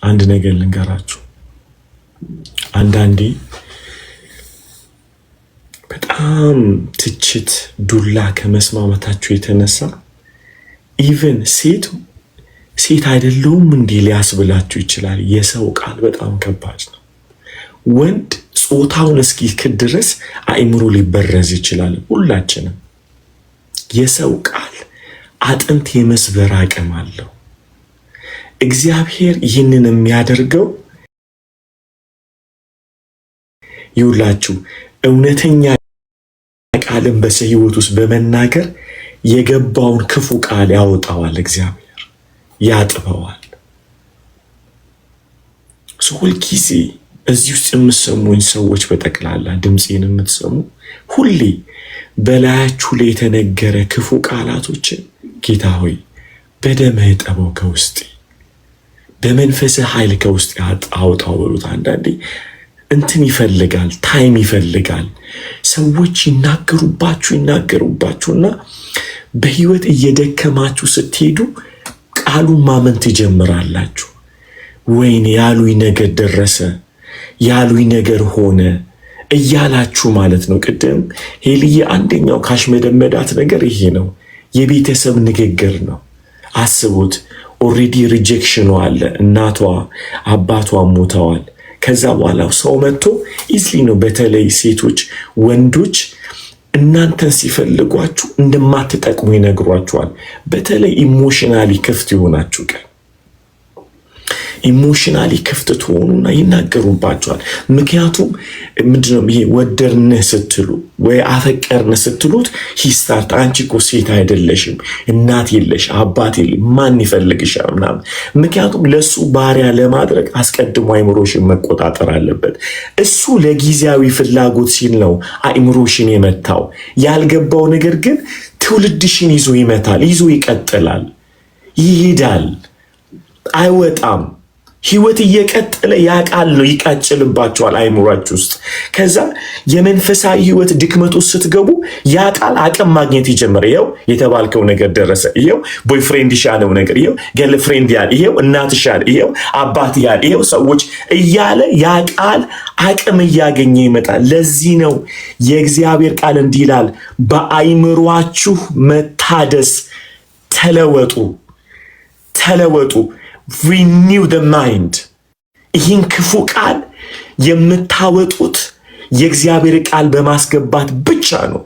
አንድ ነገር ልንገራችሁ። አንዳንዴ በጣም ትችት፣ ዱላ ከመስማማታችሁ የተነሳ ኢቭን ሴት አይደለሁም እንዲህ ሊያስብላችሁ ይችላል። የሰው ቃል በጣም ከባድ ነው። ወንድ ጾታውን እስኪክድ ድረስ አእምሮ ሊበረዝ ይችላል። ሁላችንም የሰው ቃል አጥንት የመስበር አቅም አለው። እግዚአብሔር ይህንን የሚያደርገው ይውላችሁ እውነተኛ ቃልን በሰው ሕይወት ውስጥ በመናገር የገባውን ክፉ ቃል ያወጣዋል። እግዚአብሔር ያጥበዋል። ሁል ጊዜ እዚህ ውስጥ የምትሰሙኝ ሰዎች በጠቅላላ ድምፄን የምትሰሙ ሁሌ በላያችሁ ላይ የተነገረ ክፉ ቃላቶችን ጌታ ሆይ በደምህ እጠበው ከውስጤ በመንፈስህ ኃይል ከውስጥ አውጣው በሉት። አንዳንዴ እንትን ይፈልጋል፣ ታይም ይፈልጋል። ሰዎች ይናገሩባችሁና በህይወት እየደከማችሁ ስትሄዱ ቃሉን ማመን ትጀምራላችሁ። ወይኔ ያሉኝ ነገር ደረሰ፣ ያሉኝ ነገር ሆነ እያላችሁ ማለት ነው። ቅድም ሄልዬ አንደኛው ካሽመደመዳት ነገር ይሄ ነው፣ የቤተሰብ ንግግር ነው። አስቡት፣ ኦልሬዲ ሪጀክሽኑ አለ። እናቷ አባቷ ሞተዋል። ከዛ በኋላ ሰው መጥቶ ኢዝሊ ነው። በተለይ ሴቶች፣ ወንዶች እናንተን ሲፈልጓችሁ እንደማትጠቅሙ ይነግሯችኋል። በተለይ ኢሞሽናሊ ክፍት ይሆናችሁ ቀን ኢሞሽናሊ ክፍት ትሆኑና ይናገሩባችኋል። ምክንያቱም ምንድነው ይሄ ወደርንህ ስትሉ ወይ አፈቀርንህ ስትሉት ሂስታርት አንቺ እኮ ሴት አይደለሽም፣ እናት የለሽ፣ አባት የለ፣ ማን ይፈልግሻል ምናምን። ምክንያቱም ለሱ ባሪያ ለማድረግ አስቀድሞ አይምሮሽን መቆጣጠር አለበት። እሱ ለጊዜያዊ ፍላጎት ሲል ነው አይምሮሽን የመታው። ያልገባው ነገር ግን ትውልድሽን ይዞ ይመታል፣ ይዞ ይቀጥላል፣ ይሄዳል፣ አይወጣም። ህይወት እየቀጠለ ያቃል ነው፣ ይቃጭልባቸዋል አይምሯችሁ ውስጥ። ከዛ የመንፈሳዊ ህይወት ድክመት ውስጥ ስትገቡ ያቃል አቅም ማግኘት ይጀምራል። ይሄው የተባልከው ነገር ደረሰ፣ ይሄው ቦይፍሬንድ ያለው ነገር፣ ይሄው ገርልፍሬንድ ያለ፣ ይሄው እናትሽ ያለ፣ ይሄው አባት ያለ፣ ይሄው ሰዎች እያለ ያቃል አቅም እያገኘ ይመጣል። ለዚህ ነው የእግዚአብሔር ቃል እንዲህ ይላል፣ በአይምሯችሁ መታደስ ተለወጡ renew the mind። ይህን ክፉ ቃል የምታወጡት የእግዚአብሔር ቃል በማስገባት ብቻ ነው።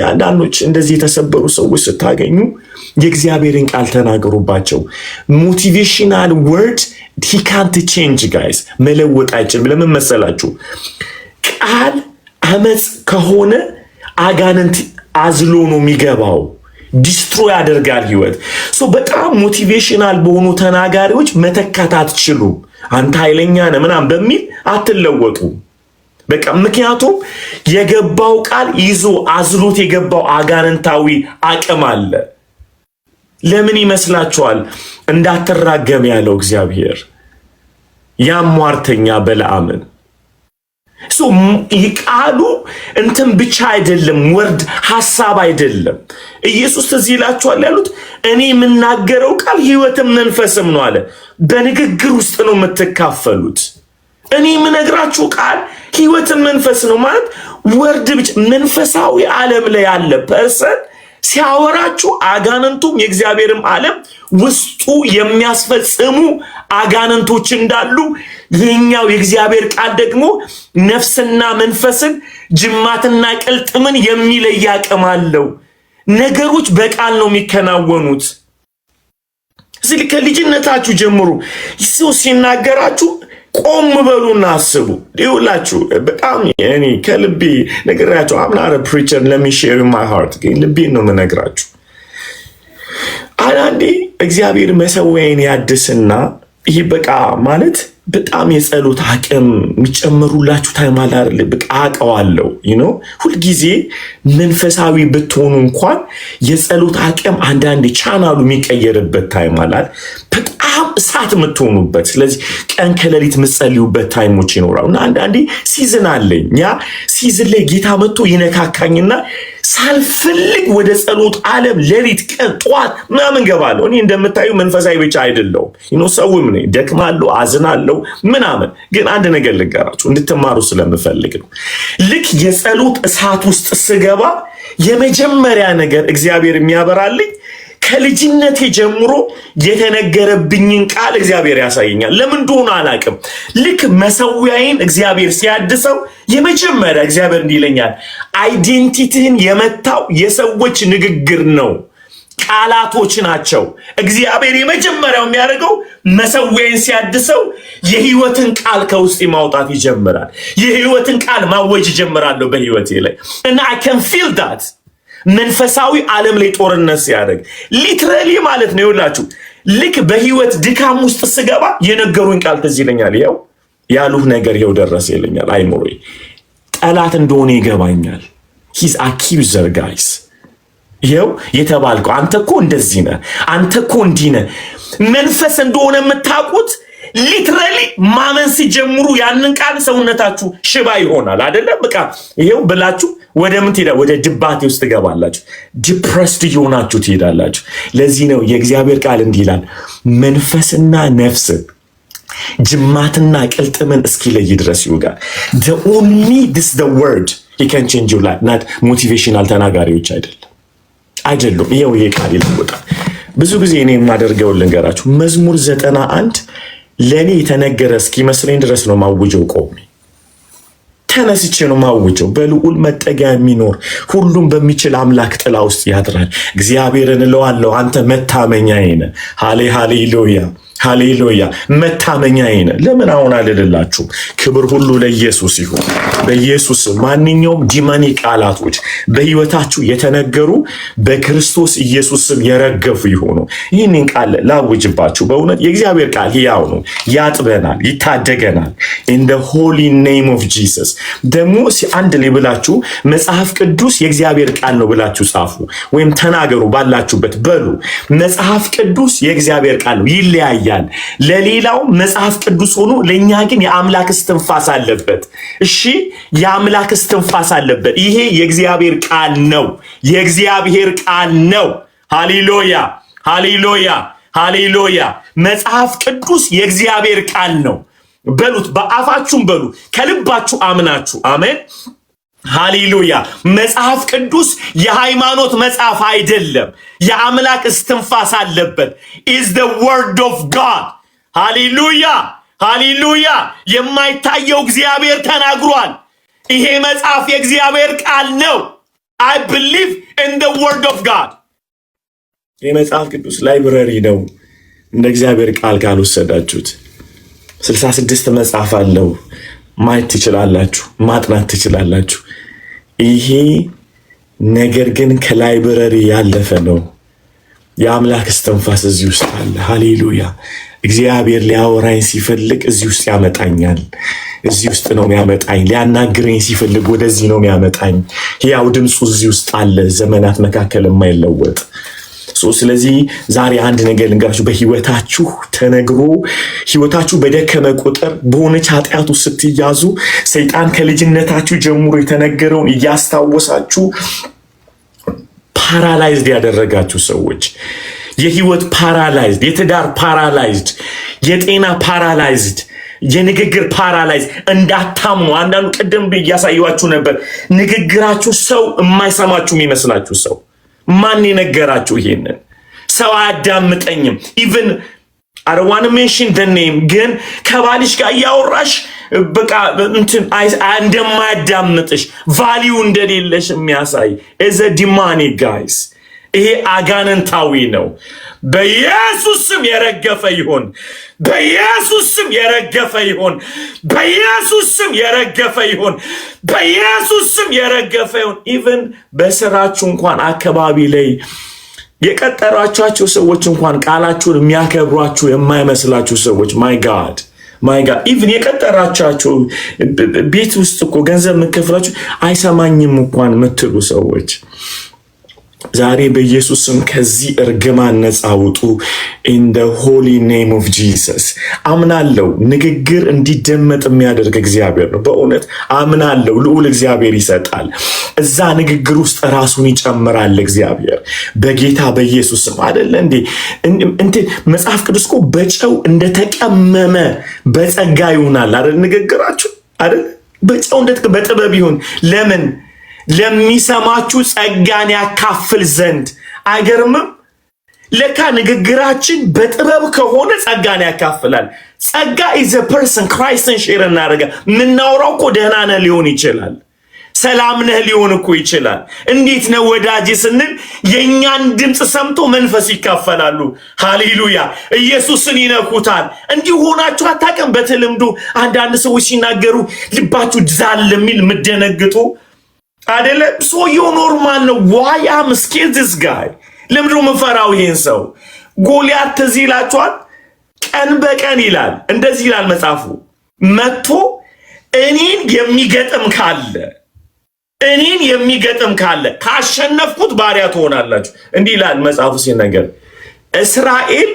አንዳንዶች እንደዚህ የተሰበሩ ሰዎች ስታገኙ የእግዚአብሔርን ቃል ተናገሩባቸው። ሞቲቬሽናል ወርድ he can't change guys፣ መለወጥ አይችልም። ለምን መሰላችሁ? ቃል አመጽ ከሆነ አጋንንት አዝሎ ነው የሚገባው፣ ዲስትሮይ ያደርጋል ህይወት። በጣም ሞቲቬሽናል በሆኑ ተናጋሪዎች መተካት አትችሉም። አንተ ኃይለኛ ነህ ምናምን በሚል አትለወጡ። በቃ ምክንያቱም የገባው ቃል ይዞ አዝሎት የገባው አጋንንታዊ አቅም አለ። ለምን ይመስላችኋል? እንዳትራገም ያለው እግዚአብሔር ያም ሟርተኛ በለዓምን። ቃሉ እንትን ብቻ አይደለም፣ ወርድ ሐሳብ አይደለም። ኢየሱስ እዚህ ይላችኋል ያሉት እኔ የምናገረው ቃል ህይወትም መንፈስም ነው አለ። በንግግር ውስጥ ነው የምትካፈሉት። እኔ የምነግራችሁ ቃል ህይወትም መንፈስ ነው ማለት ወርድ ብቻ። መንፈሳዊ ዓለም ላይ ያለ ፐርሰን ሲያወራችሁ አጋንንቱም የእግዚአብሔርም ዓለም ውስጡ የሚያስፈጽሙ አጋንንቶች እንዳሉ ይሄኛው የእግዚአብሔር ቃል ደግሞ ነፍስና መንፈስን ጅማትና ቅልጥምን የሚለይ አቅም አለው። ነገሮች በቃል ነው የሚከናወኑት። ስለዚህ ከልጅነታችሁ ጀምሮ ሰው ሲናገራችሁ ቆም በሉና አስቡ። ይውላችሁ በጣም እኔ ከልቤ ነገራችሁ አምናረ ፕሪቸር let me share my heart ግን ልቤን ነው የምነግራችሁ። አንዴ እግዚአብሔር መሰዊያዬን ያድስና ይሄ በቃ ማለት በጣም የጸሎት አቅም የሚጨምሩላችሁ ታይም አለ አይደል? በቃ አውቀዋለሁ ሁልጊዜ መንፈሳዊ ብትሆኑ እንኳን የጸሎት አቅም አንዳንዴ ቻናሉ የሚቀየርበት ታይም አለ። በጣም እሳት የምትሆኑበት፣ ስለዚህ ቀን ከሌሊት የምትጸልዩበት ታይሞች ይኖራሉ። እና አንዳንዴ ሲዝን አለኝ። ያ ሲዝን ላይ ጌታ መጥቶ ይነካካኝና ሳልፈልግ ወደ ጸሎት ዓለም ሌሊት ቀን ጠዋት ምናምን ገባለሁ። እኔ እንደምታዩ መንፈሳዊ ብቻ አይደለሁም፣ ሰውም ነኝ፣ ደክማለሁ፣ አዝናለሁ ምናምን። ግን አንድ ነገር ልንገራችሁ እንድትማሩ ስለምፈልግ ነው። ልክ የጸሎት እሳት ውስጥ ስገባ የመጀመሪያ ነገር እግዚአብሔር የሚያበራልኝ ከልጅነቴ ጀምሮ የተነገረብኝን ቃል እግዚአብሔር ያሳየኛል። ለምን እንደሆነ አላውቅም። ልክ መሰዊያዬን እግዚአብሔር ሲያድሰው የመጀመሪያ እግዚአብሔር እንዲህ ይለኛል፣ አይዴንቲቲህን የመታው የሰዎች ንግግር ነው፣ ቃላቶች ናቸው። እግዚአብሔር የመጀመሪያው የሚያደርገው መሰዊያዬን ሲያድሰው የህይወትን ቃል ከውስጥ ማውጣት ይጀምራል። የህይወትን ቃል ማወጅ ይጀምራለሁ በህይወቴ ላይ እና I can feel that መንፈሳዊ ዓለም ላይ ጦርነት ሲያደርግ ሊትራሊ ማለት ነው። ይኸውላችሁ ልክ በህይወት ድካም ውስጥ ስገባ የነገሩኝ ቃል ትዝ ይለኛል። ይኸው ያሉህ ነገር ይኸው ደረሰ ይለኛል። አይሞሬ ጠላት እንደሆነ ይገባኛል። ሂዝ አኪዩዘር ጋይስ። ይኸው የተባልከው አንተ እኮ እንደዚህ ነህ፣ አንተ እኮ እንዲህ ነህ። መንፈስ እንደሆነ የምታውቁት ሊትራሊ ማመን ሲጀምሩ ያንን ቃል ሰውነታችሁ ሽባ ይሆናል አይደለም? በቃ ይሄው ብላችሁ ወደ ምን ትሄዳ ወደ ድባቴ ውስጥ ትገባላችሁ። ዲፕረስድ እየሆናችሁ ትሄዳላችሁ። ለዚህ ነው የእግዚአብሔር ቃል እንዲህ ይላል፣ መንፈስና ነፍስን ጅማትና ቅልጥምን እስኪለይ ድረስ ይውጋል። the only this the word he can change your life not motivational ተናጋሪዎች አይደሉም። ይሄው ይሄ ቃል ይለውጣል። ብዙ ጊዜ እኔ የማደርገው ልንገራችሁ፣ መዝሙር 91 ለኔ የተነገረ እስኪመስለኝ ድረስ ነው ማውጀው። ቆሜ ተነስቼ ነው ማውጀው። በልዑል መጠጊያ የሚኖር ሁሉም በሚችል አምላክ ጥላ ውስጥ ያድራል። እግዚአብሔርን እለዋለሁ አንተ መታመኛዬ ነህ። ሃሌሉያ ሃሌሉያ፣ መታመኛዬ ነህ። ለምን አሁን አልልላችሁ? ክብር ሁሉ ለኢየሱስ ይሁን። በኢየሱስ ማንኛውም ዲማኒ ቃላቶች በህይወታችሁ የተነገሩ በክርስቶስ ኢየሱስም የረገፉ ይሆኑ። ይህንን ቃል ላውጅባችሁ። በእውነት የእግዚአብሔር ቃል ሕያው ነው፣ ያጥበናል፣ ይታደገናል። in the holy name of Jesus። ደግሞ አንድ ላይ ብላችሁ መጽሐፍ ቅዱስ የእግዚአብሔር ቃል ነው ብላችሁ ጻፉ፣ ወይም ተናገሩ ባላችሁበት በሉ። መጽሐፍ ቅዱስ የእግዚአብሔር ቃል ነው። ይለያያል። ለሌላው መጽሐፍ ቅዱስ ሆኖ ለኛ ግን የአምላክ እስትንፋስ አለበት። እሺ የአምላክ እስትንፋስ አለበት። ይሄ የእግዚአብሔር ቃል ነው፣ የእግዚአብሔር ቃል ነው። ሃሌሉያ ሃሌሉያ ሃሌሉያ። መጽሐፍ ቅዱስ የእግዚአብሔር ቃል ነው በሉት፣ በአፋችሁም በሉ፣ ከልባችሁ አምናችሁ አሜን። ሃሌሉያ። መጽሐፍ ቅዱስ የሃይማኖት መጽሐፍ አይደለም፣ የአምላክ እስትንፋስ አለበት። is the word of God። ሃሌሉያ ሃሌሉያ። የማይታየው እግዚአብሔር ተናግሯል። ይሄ መጽሐፍ የእግዚአብሔር ቃል ነው። I believe in the word of God። ይሄ መጽሐፍ ቅዱስ ላይብረሪ ነው። እንደ እግዚአብሔር ቃል ካልወሰዳችሁት 66 መጽሐፍ አለው። ማየት ትችላላችሁ፣ ማጥናት ትችላላችሁ። ይሄ ነገር ግን ከላይብረሪ ያለፈ ነው። የአምላክ እስትንፋስ እዚህ ውስጥ አለ። ሃሌሉያ። እግዚአብሔር ሊያወራኝ ሲፈልግ እዚህ ውስጥ ያመጣኛል። እዚህ ውስጥ ነው የሚያመጣኝ። ሊያናግረኝ ሲፈልግ ወደዚህ ነው የሚያመጣኝ። ያው ድምፁ እዚህ ውስጥ አለ፣ ዘመናት መካከል የማይለወጥ። ስለዚህ ዛሬ አንድ ነገር ልንገራችሁ። በህይወታችሁ ተነግሮ ህይወታችሁ በደከመ ቁጥር በሆነች ኃጢአቱ ስትያዙ ሰይጣን ከልጅነታችሁ ጀምሮ የተነገረውን እያስታወሳችሁ ፓራላይዝድ ያደረጋችሁ ሰዎች፣ የህይወት ፓራላይዝድ፣ የትዳር ፓራላይዝድ፣ የጤና ፓራላይዝድ፣ የንግግር ፓራላይዝ፣ እንዳታምኑ። አንዳንዱ ቅድም እያሳየኋችሁ ነበር። ንግግራችሁ ሰው የማይሰማችሁ የሚመስላችሁ ሰው ማን የነገራችሁ? ይሄንን ሰው አያዳምጠኝም። ኢቭን I don't want to mention the name፣ ግን ከባልሽ ጋር እያወራሽ በቃ እንትን እንደማያዳምጥሽ ቫልዩ እንደሌለሽ የሚያሳይ is a demonic guys። ይሄ አጋንንታዊ ነው። በኢየሱስ ስም የረገፈ ይሁን። በኢየሱስ ስም የረገፈ ይሁን። በኢየሱስ ስም የረገፈ ይሁን። በኢየሱስ ስም የረገፈ ይሁን። ኢቭን በስራችሁ እንኳን አካባቢ ላይ የቀጠራችሁ ሰዎች እንኳን ቃላችሁን የሚያከብሯችሁ የማይመስላችሁ ሰዎች ማይ ጋድ ኢቭን የቀጠራችሁ ቤት ውስጥ እኮ ገንዘብ የምትከፍላችሁ አይሰማኝም እንኳን የምትሉ ሰዎች ዛሬ በኢየሱስ ስም ከዚህ እርግማን ነፃ ውጡ። in the holy name of Jesus። አምናለሁ ንግግር እንዲደመጥ የሚያደርግ እግዚአብሔር ነው። በእውነት አምናለሁ ልዑል እግዚአብሔር ይሰጣል። እዛ ንግግር ውስጥ ራሱን ይጨምራል እግዚአብሔር በጌታ በኢየሱስ ስም። አይደለ እንዴ መጽሐፍ ቅዱስ እኮ በጨው እንደተቀመመ በጸጋ ይሆናል አይደል? ንግግራችሁ አይደል? በጨው በጥበብ ይሁን። ለምን? ለሚሰማችሁ ጸጋን ያካፍል ዘንድ። አይገርምም? ለካ ንግግራችን በጥበብ ከሆነ ጸጋን ያካፍላል። ጸጋ is a person Christን ሼር እናደርጋ። ምናወራው እኮ ደህና ነህ ሊሆን ይችላል፣ ሰላም ነህ ሊሆን እኮ ይችላል። እንዴት ነው ወዳጅ ስንል የኛን ድምጽ ሰምቶ መንፈስ ይካፈላሉ። ሃሌሉያ። ኢየሱስን ይነኩታል። እንዲህ ሆናችሁ አታውቅም? በተለምዶ አንዳንድ ሰዎች ሲናገሩ ልባችሁ ዛል የሚል ምደነግጡ አይደለ? ሰውየው ኖርማል ነው። why am scared this guy? ለምንድን ነው የምፈራው ይሄን ሰው? ጎልያድ ትዝ ይላችኋል? ቀን በቀን ይላል፣ እንደዚህ ይላል መጽሐፉ፣ መጥቶ እኔን የሚገጥም ካለ ካሸነፍኩት ባሪያ ትሆናላችሁ። እንዲህ ይላል መጽሐፉ ሲነገር። እስራኤል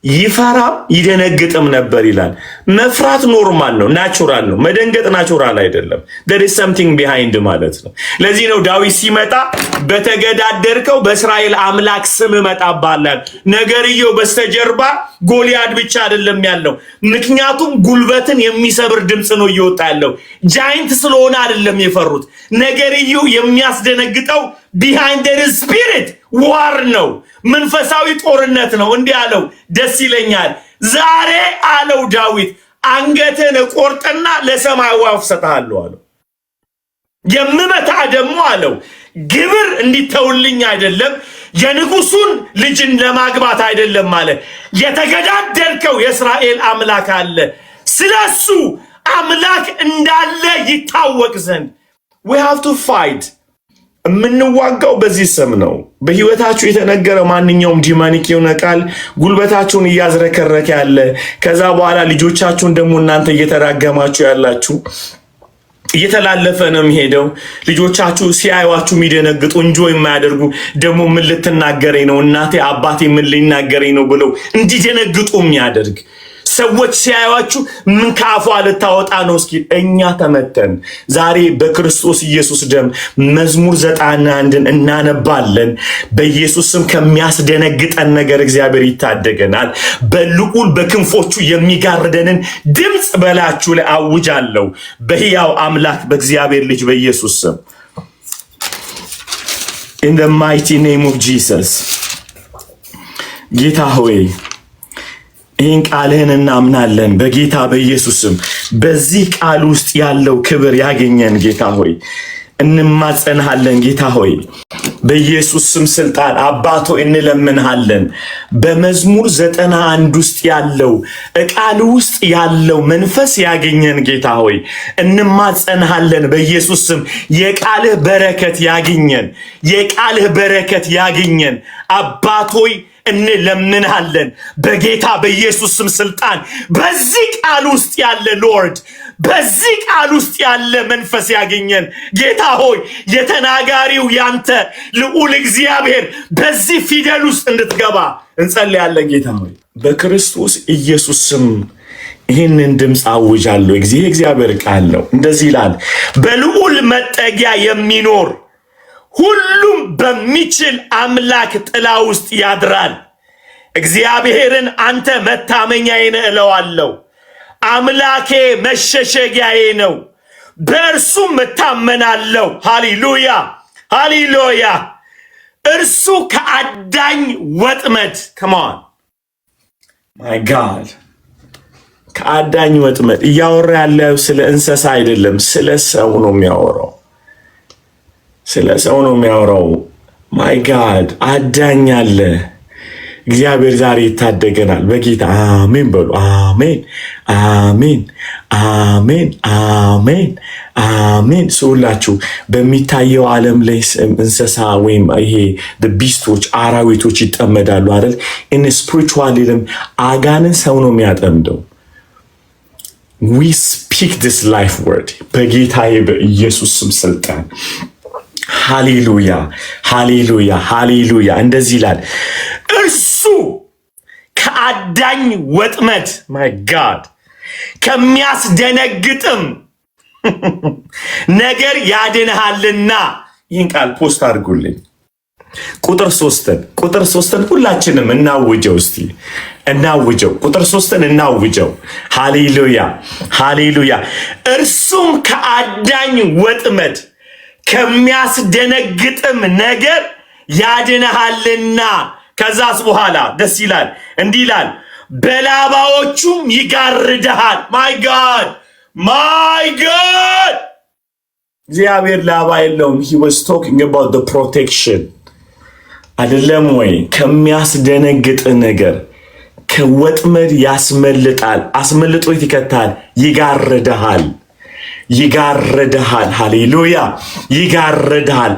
ይፈራም ይደነግጥም ነበር ይላል። መፍራት ኖርማል ነው፣ ናቹራል ነው። መደንገጥ ናቹራል አይደለም። there is something behind ማለት ነው። ለዚህ ነው ዳዊት ሲመጣ በተገዳደርከው በእስራኤል አምላክ ስም እመጣብሃለሁ። ነገርየው በስተጀርባ ጎልያድ ብቻ አይደለም ያለው። ምክንያቱም ጉልበትን የሚሰብር ድምጽ ነው እየወጣ ያለው። ጃይንት ስለሆነ አይደለም የፈሩት። ነገርየው የሚያስደነግጠው behind there is spirit war ነው፣ መንፈሳዊ ጦርነት ነው። እንዲህ አለው፣ ደስ ይለኛል ዛሬ አለው ዳዊት አንገትን ቆርጥና ለሰማይ ወፍ ሰጣለሁ አለው። የምመታ ደግሞ አለው ግብር እንዲተውልኝ አይደለም፣ የንጉሱን ልጅን ለማግባት አይደለም ማለት የተገዳደርከው የእስራኤል አምላክ አለ፣ ስለሱ አምላክ እንዳለ ይታወቅ ዘንድ we have to fight። የምንዋጋው በዚህ ስም ነው። በህይወታችሁ የተነገረ ማንኛውም ዲማኒክ የሆነ ቃል ጉልበታችሁን እያዝረከረከ ያለ፣ ከዛ በኋላ ልጆቻችሁን ደግሞ እናንተ እየተራገማችሁ ያላችሁ እየተላለፈ ነው የሚሄደው። ልጆቻችሁ ሲያዩዋችሁ የሚደነግጡ እንጆ የማያደርጉ ደግሞ ምን ልትናገረኝ ነው እናቴ አባቴ ምን ሊናገረኝ ነው ብለው እንዲደነግጡ የሚያደርግ ሰዎች ሲያዩዋችሁ ምን ካፏ ልታወጣ ነው እስኪ እኛ ተመተን ዛሬ በክርስቶስ ኢየሱስ ደም መዝሙር 91ን እናነባለን። በኢየሱስ ስም ከሚያስደነግጠን ነገር እግዚአብሔር ይታደገናል። በልዑል በክንፎቹ የሚጋርደንን ድምጽ በላችሁ ላይ አውጃለሁ በሕያው አምላክ በእግዚአብሔር ልጅ በኢየሱስ ስም in the mighty name of Jesus። ጌታ ሆይ ይህን ቃልህን እናምናለን በጌታ በኢየሱስም። በዚህ ቃል ውስጥ ያለው ክብር ያገኘን ጌታ ሆይ እንማጸንሃለን። ጌታ ሆይ በኢየሱስ ስም ስልጣን አባቶ እንለምንሃለን። በመዝሙር 91 ውስጥ ያለው ቃል ውስጥ ያለው መንፈስ ያገኘን ጌታ ሆይ እንማጸንሃለን በኢየሱስ ስም። የቃልህ በረከት ያገኘን፣ የቃልህ በረከት ያገኘን አባቶይ እንለምንሃለን በጌታ በኢየሱስ ስም ስልጣን። በዚህ ቃል ውስጥ ያለ ሎርድ፣ በዚህ ቃል ውስጥ ያለ መንፈስ ያገኘን ጌታ ሆይ የተናጋሪው ያንተ ልዑል እግዚአብሔር በዚህ ፊደል ውስጥ እንድትገባ እንጸልያለን። ጌታ ሆይ በክርስቶስ ኢየሱስ ስም ይህንን ድምፅ አውጃለሁ። እግዚአብሔር ቃል ነው፣ እንደዚህ ይላል በልዑል መጠጊያ የሚኖር ሁሉም በሚችል አምላክ ጥላ ውስጥ ያድራል። እግዚአብሔርን አንተ መታመኛዬ ነህ እለዋለሁ። አምላኬ መሸሸጊያዬ ነው፣ በእርሱም እታመናለሁ። ሃሌሉያ ሃሌሉያ። እርሱ ከአዳኝ ወጥመድ ከማን ማይ ጋድ ከአዳኝ ወጥመድ እያወራ ያለው ስለ እንስሳ አይደለም፣ ስለ ሰው ነው የሚያወራው። ስለ ሰው ነው የሚያወራው። ማይ ጋድ አዳኝ አለ። እግዚአብሔር ዛሬ ይታደገናል በጌታ አሜን በሉ። አሜን አሜን አሜን አሜን አሜን። ሁላችሁ በሚታየው ዓለም ላይ እንስሳ ወይም ይሄ ቢስቶች አራዊቶች ይጠመዳሉ አይደል? ኢን ስፒሪቹዋሊዝም አጋንን ሰው ነው የሚያጠምደው። we speak this life word በጌታዬ በኢየሱስ ስም ስልጣን። ሃሌሉያ ሃሌሉያ ሃሌሉያ። እንደዚህ ይላል እርሱ ከአዳኝ ወጥመድ ማይ ጋድ ከሚያስደነግጥም ነገር ያድንሃልና። ይህን ቃል ፖስት አድርጉልኝ። ቁጥር 3ን ሁላችንም እናውጀው እስቲ እናውጀው። ቁጥር 3ን እናውጀው። ሃሌሉያ ሃሌሉያ። እርሱም ከአዳኝ ወጥመድ ከሚያስደነግጥም ነገር ያድንሃልና። ከዛስ በኋላ ደስ ይላል፣ እንዲህ ይላል በላባዎቹም ይጋርድሃል። ማይ ጋድ ማይ ጋድ። እግዚአብሔር ላባ የለውም። he was talking about the protection አይደለም ወይ? ከሚያስደነግጥ ነገር ከወጥመድ ያስመልጣል፣ አስመልጦ ይከታል፣ ይጋርድሃል። ይጋርድሃል። ሃሌሉያ ይጋርድሃል።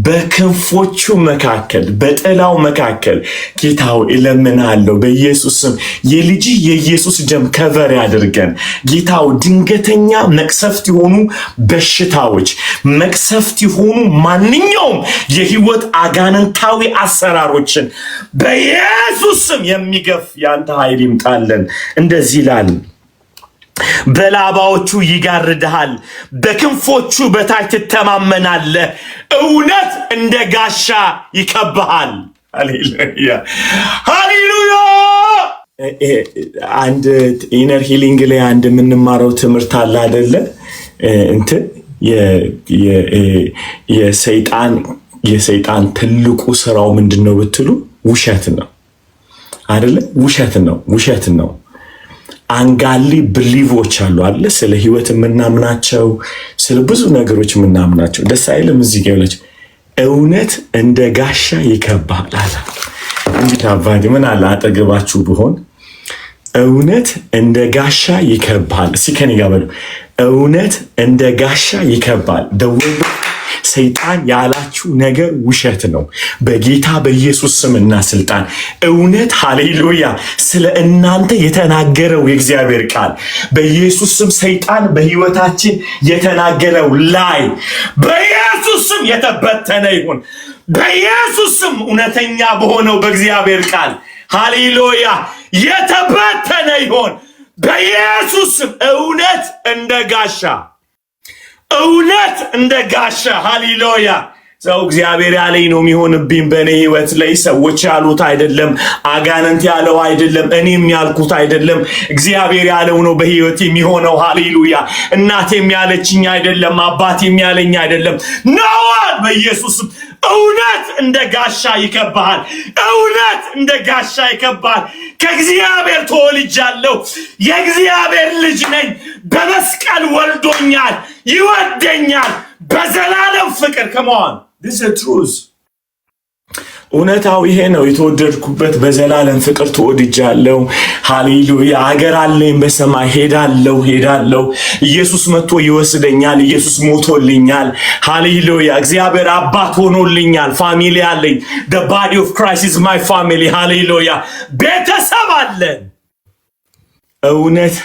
በክንፎቹ መካከል በጥላው መካከል ጌታው እለምናለሁ በኢየሱስም የልጅ የኢየሱስ ደም ከቨር ያድርገን። ጌታው ድንገተኛ መቅሰፍት የሆኑ በሽታዎች መቅሰፍት የሆኑ ማንኛውም የህይወት አጋንንታዊ አሰራሮችን በኢየሱስም የሚገፍ ያንተ ኃይል ይምጣልን። እንደዚህ ይላል በላባዎቹ ይጋርድሃል፣ በክንፎቹ በታች ትተማመናለህ፣ እውነት እንደ ጋሻ ይከብሃል። ሃሌሉያ ሃሌሉያ። አንድ ኢነር ሂሊንግ ላይ አንድ የምንማረው ትምህርት አለ አይደለ? እንትን የሰይጣን ትልቁ ስራው ምንድነው ብትሉ ውሸት ነው አይደለ? ውሸት ነው። አንጋሊ ብሊቮች አሉ አለ ስለ ህይወት የምናምናቸው ስለ ብዙ ነገሮች የምናምናቸው ደስ አይልም። እዚህ ጋር ያለች እውነት እንደ ጋሻ ይከብሃል አለ። እንዴት አባቴ ምን አለ አጠገባችሁ ብሆን እውነት እንደ ጋሻ ይከብሃል። እስኪ ከኔ ጋር በሉ እውነት እንደ ጋሻ ይከብሃል። ደውል ሰይጣን ያላችሁ ነገር ውሸት ነው። በጌታ በኢየሱስ ስምና ስልጣን እውነት ሃሌሉያ ስለ እናንተ የተናገረው የእግዚአብሔር ቃል በኢየሱስ ስም ሰይጣን በህይወታችን የተናገረው ላይ በኢየሱስ ስም የተበተነ ይሁን። በኢየሱስ ስም እውነተኛ በሆነው በእግዚአብሔር ቃል ሃሌሉያ የተበተነ ይሁን። በኢየሱስ ስም እውነት እንደ ጋሻ ሃሌሉያ። ሰው እግዚአብሔር ያለኝ ነው የሚሆንብኝ በእኔ ህይወት ላይ ሰዎች ያሉት አይደለም፣ አጋንንት ያለው አይደለም፣ እኔም ያልኩት አይደለም፣ እግዚአብሔር ያለው ነው በህይወት የሚሆነው። ሃሌሉያ። እናቴም ያለችኝ አይደለም፣ አባቴም ያለኝ አይደለም። ነዋል በኢየሱስ እውነት እንደ ጋሻ ይከብሃል። እውነት እንደ ጋሻ ይከብሃል። ከእግዚአብሔር ተወልጃለሁ፣ የእግዚአብሔር ልጅ ነኝ። በመስቀል ወልዶኛል፣ ይወደኛል በዘላለም ፍቅር። ከመሆን this is the truth። እውነታው ይሄ ነው። የተወደድኩበት በዘላለም ፍቅር ተወድጃለሁ። ሃሌሉያ። አገር አለኝ በሰማይ ሄዳለሁ። ኢየሱስ መጥቶ ይወስደኛል። ኢየሱስ ሞቶልኛል። ሃሌሉያ። እግዚአብሔር አባት ሆኖልኛል። ፋሚሊ አለኝ። the body of Christ is my family። ሃሌሉያ። ቤተሰብ አለን። እውነት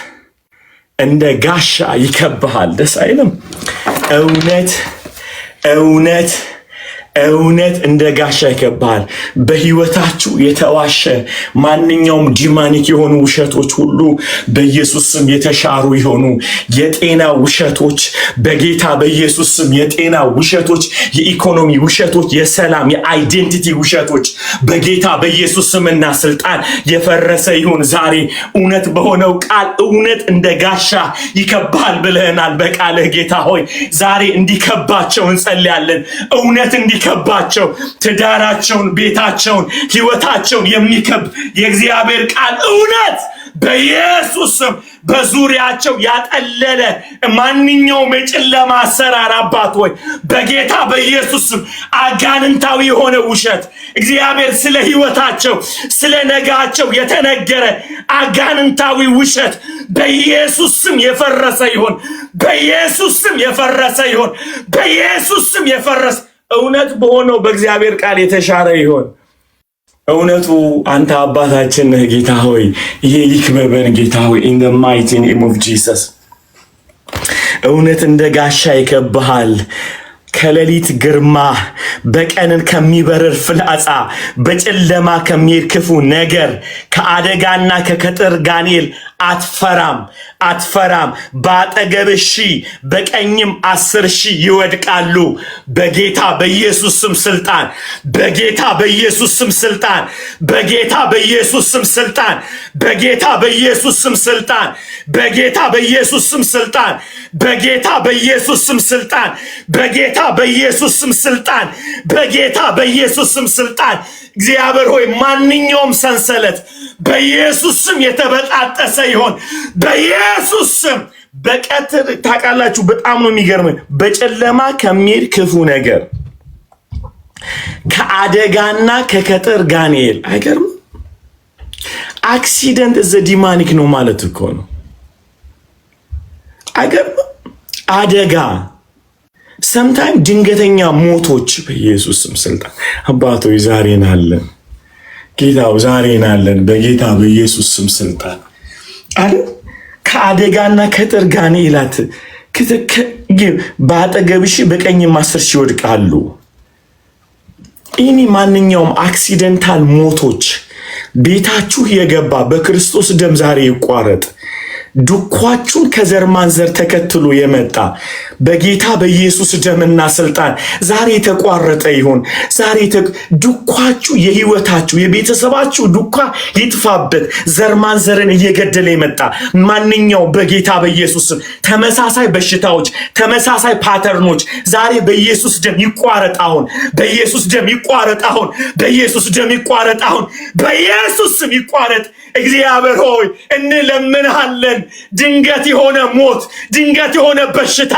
እንደ ጋሻ ይከብሃል። ደስ አይልም? እውነት እንደ ጋሻ ይከብሃል። በህይወታችሁ የተዋሸ ማንኛውም ዲማኒክ የሆኑ ውሸቶች ሁሉ በኢየሱስ ስም የተሻሩ ይሆኑ። የጤና ውሸቶች በጌታ በኢየሱስ ስም የጤና ውሸቶች፣ የኢኮኖሚ ውሸቶች፣ የሰላም የአይዴንቲቲ ውሸቶች በጌታ በኢየሱስ ስምና ስልጣን የፈረሰ ይሁን ዛሬ። እውነት በሆነው ቃል እውነት እንደ ጋሻ ይከብሃል ብለናል በቃልህ ጌታ ሆይ ዛሬ እንዲከባቸው እንጸልያለን። እውነት እንዲከባቸው ትዳራቸውን፣ ቤታቸውን፣ ህይወታቸውን የሚከብ የእግዚአብሔር ቃል እውነት በኢየሱስ ስም በዙሪያቸው ያጠለለ ማንኛውም የጨለማ አሰራር አባት ሆይ በጌታ በኢየሱስ ስም አጋንንታዊ የሆነ ውሸት እግዚአብሔር ስለ ህይወታቸው ስለ ነጋቸው የተነገረ አጋንንታዊ ውሸት በኢየሱስ ስም የፈረሰ ይሁን። በኢየሱስ ስም የፈረሰ ይሁን። በኢየሱስ ስም የፈረሰ እውነት በሆነው በእግዚአብሔር ቃል የተሻረ ይሁን። እውነቱ አንተ አባታችን ነህ ጌታ ሆይ፣ ይሄ ይክበበን ጌታ ሆይ። in the mighty name of Jesus እውነት እንደ ጋሻ ይከብሃል። ከሌሊት ግርማ፣ በቀንን ከሚበርር ፍላጻ፣ በጨለማ ከሚሄድ ክፉ ነገር፣ ከአደጋና ከቀትር ጋኔል አትፈራም። በአጠገብህ 1000 በቀኝም 10,000 ይወድቃሉ። በጌታ በኢየሱስ ስም ስልጣን፣ በጌታ በኢየሱስ ስም ስልጣን፣ በጌታ በኢየሱስ ስም ስልጣን፣ በጌታ በኢየሱስ ስም ስልጣን፣ በጌታ በኢየሱስ ስም ስልጣን፣ በጌታ በኢየሱስ ስም ስልጣን፣ በጌታ በኢየሱስ ስም ስልጣን፣ በጌታ በኢየሱስ ስም ስልጣን። እግዚአብሔር ሆይ ማንኛውም ሰንሰለት በኢየሱስ ስም የተበጣጠሰ ይሆን። በኢየሱስ ስም በቀትር ታውቃላችሁ፣ በጣም ነው የሚገርመኝ። በጨለማ ከሚሄድ ክፉ ነገር፣ ከአደጋና ከቀትር ጋኔል። አይገርም? አክሲደንት ዘ ዲማኒክ ነው ማለት እኮ ነው። አይገርም? አደጋ ሰምታይም ድንገተኛ ሞቶች በኢየሱስ ስም ስልጣን አባቶይ ዛሬን አለን ጌታው ዛሬን አለን በጌታ በኢየሱስ ስም ስልጣን አለ ከአደጋና ከጥርጋኔ ይላት ባጠገብሽ በቀኝ 10 ሺህ ይወድቃሉ። ኢኒ ማንኛውም አክሲደንታል ሞቶች ቤታችሁ የገባ በክርስቶስ ደም ዛሬ ይቋረጥ። ዱኳችሁን ከዘር ማንዘር ተከትሎ የመጣ በጌታ በኢየሱስ ደምና ስልጣን ዛሬ ተቋረጠ ይሁን። ዛሬ ዱኳችሁ የህይወታችሁ የቤተሰባችሁ ዱኳ ይጥፋበት። ዘር ማንዘርን እየገደለ የመጣ ማንኛው በጌታ በኢየሱስ ተመሳሳይ በሽታዎች ተመሳሳይ ፓተርኖች ዛሬ በኢየሱስ ደም ይቋረጥ አሁን። በኢየሱስ ደም ይቋረጥ አሁን። በኢየሱስ ደም ይቋረጥ አሁን። በኢየሱስ ስም ይቋረጥ። እግዚአብሔር ሆይ እንለምንሃለን። ድንገት የሆነ ሞት ድንገት የሆነ በሽታ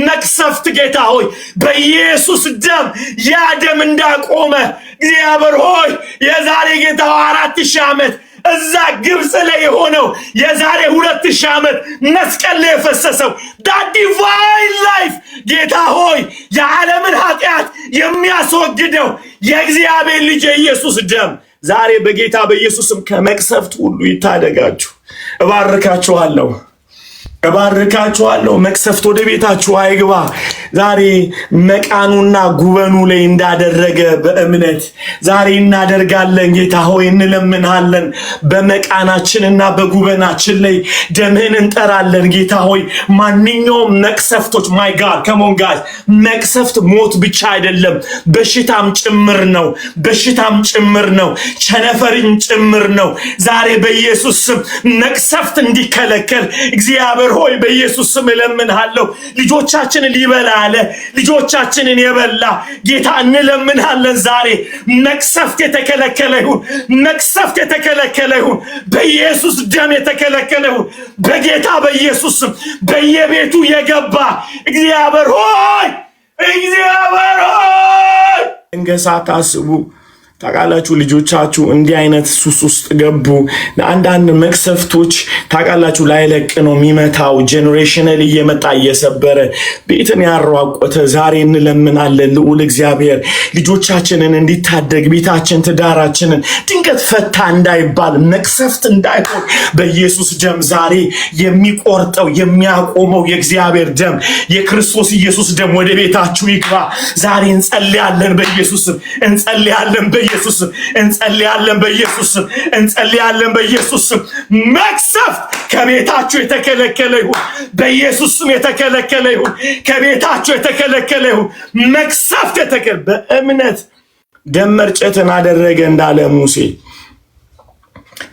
መቅሰፍት ጌታ ሆይ በኢየሱስ ደም ያ ደም እንዳቆመ እግዚአብሔር ሆይ የዛሬ ጌታ 4000 ዓመት እዛ ግብጽ ላይ የሆነው የዛሬ 2000 ዓመት መስቀል ላይ የፈሰሰው that divine life ጌታ ሆይ የዓለምን ኃጢአት የሚያስወግደው የእግዚአብሔር ልጅ ኢየሱስ ደም ዛሬ በጌታ በኢየሱስም ከመቅሰፍት ሁሉ ይታደጋችሁ። እባርካችኋለሁ። መቅሰፍት ወደ ቤታችሁ አይግባ። ዛሬ መቃኑና ጉበኑ ላይ እንዳደረገ በእምነት ዛሬ እናደርጋለን። ጌታ ሆይ እንለምንሃለን። በመቃናችንና በጉበናችን ላይ ደምህን እንጠራለን። ጌታ ሆይ ማንኛውም መቅሰፍቶች ማይ ጋድ ከሞን ጋድ መቅሰፍት ሞት ብቻ አይደለም በሽታም ጭምር ነው ቸነፈርን ጭምር ነው። ዛሬ በኢየሱስ ስም መቅሰፍት እንዲከለከል እግዚአብሔር ሆይ በኢየሱስ ስም እለምንሃለሁ። ልጆቻችንን ሊበላ አለ ልጆቻችንን የበላ ጌታ እንለምንሃለን። ዛሬ መቅሰፍት የተከለከለ ይሁን በኢየሱስ ደም የተከለከለ ይሁን በጌታ በኢየሱስ ስም። በየቤቱ የገባ እግዚአብሔር ሆይ እንገሳት አስቡ። ታቃላችሁ ልጆቻችሁ እንዲህ አይነት ሱስ ውስጥ ገቡ። አንዳንድ መቅሰፍቶች ታቃላችሁ ላይለቅ ነው የሚመታው። ጄኔሬሽናል እየመጣ እየሰበረ ቤትን ያሯቆተ ዛሬ እንለምናለን ልዑል እግዚአብሔር ልጆቻችንን እንዲታደግ ቤታችን ትዳራችንን ድንገት ፈታ እንዳይባል መቅሰፍት እንዳይሆን በኢየሱስ ደም ዛሬ የሚቆርጠው የሚያቆመው የእግዚአብሔር ደም የክርስቶስ ኢየሱስ ደም ወደ ቤታችሁ ይግባ። ዛሬ እንጸልያለን በኢየሱስ እንጸልያለን በኢየሱስ መቅሰፍት ከቤታችሁ የተከለከለ ይሁን በኢየሱስ ስም የተከለከለ ይሁን ከቤታችሁ የተከለከለ ይሁን መቅሰፍት በእምነት ደም መርጨትን አደረገ እንዳለ ሙሴ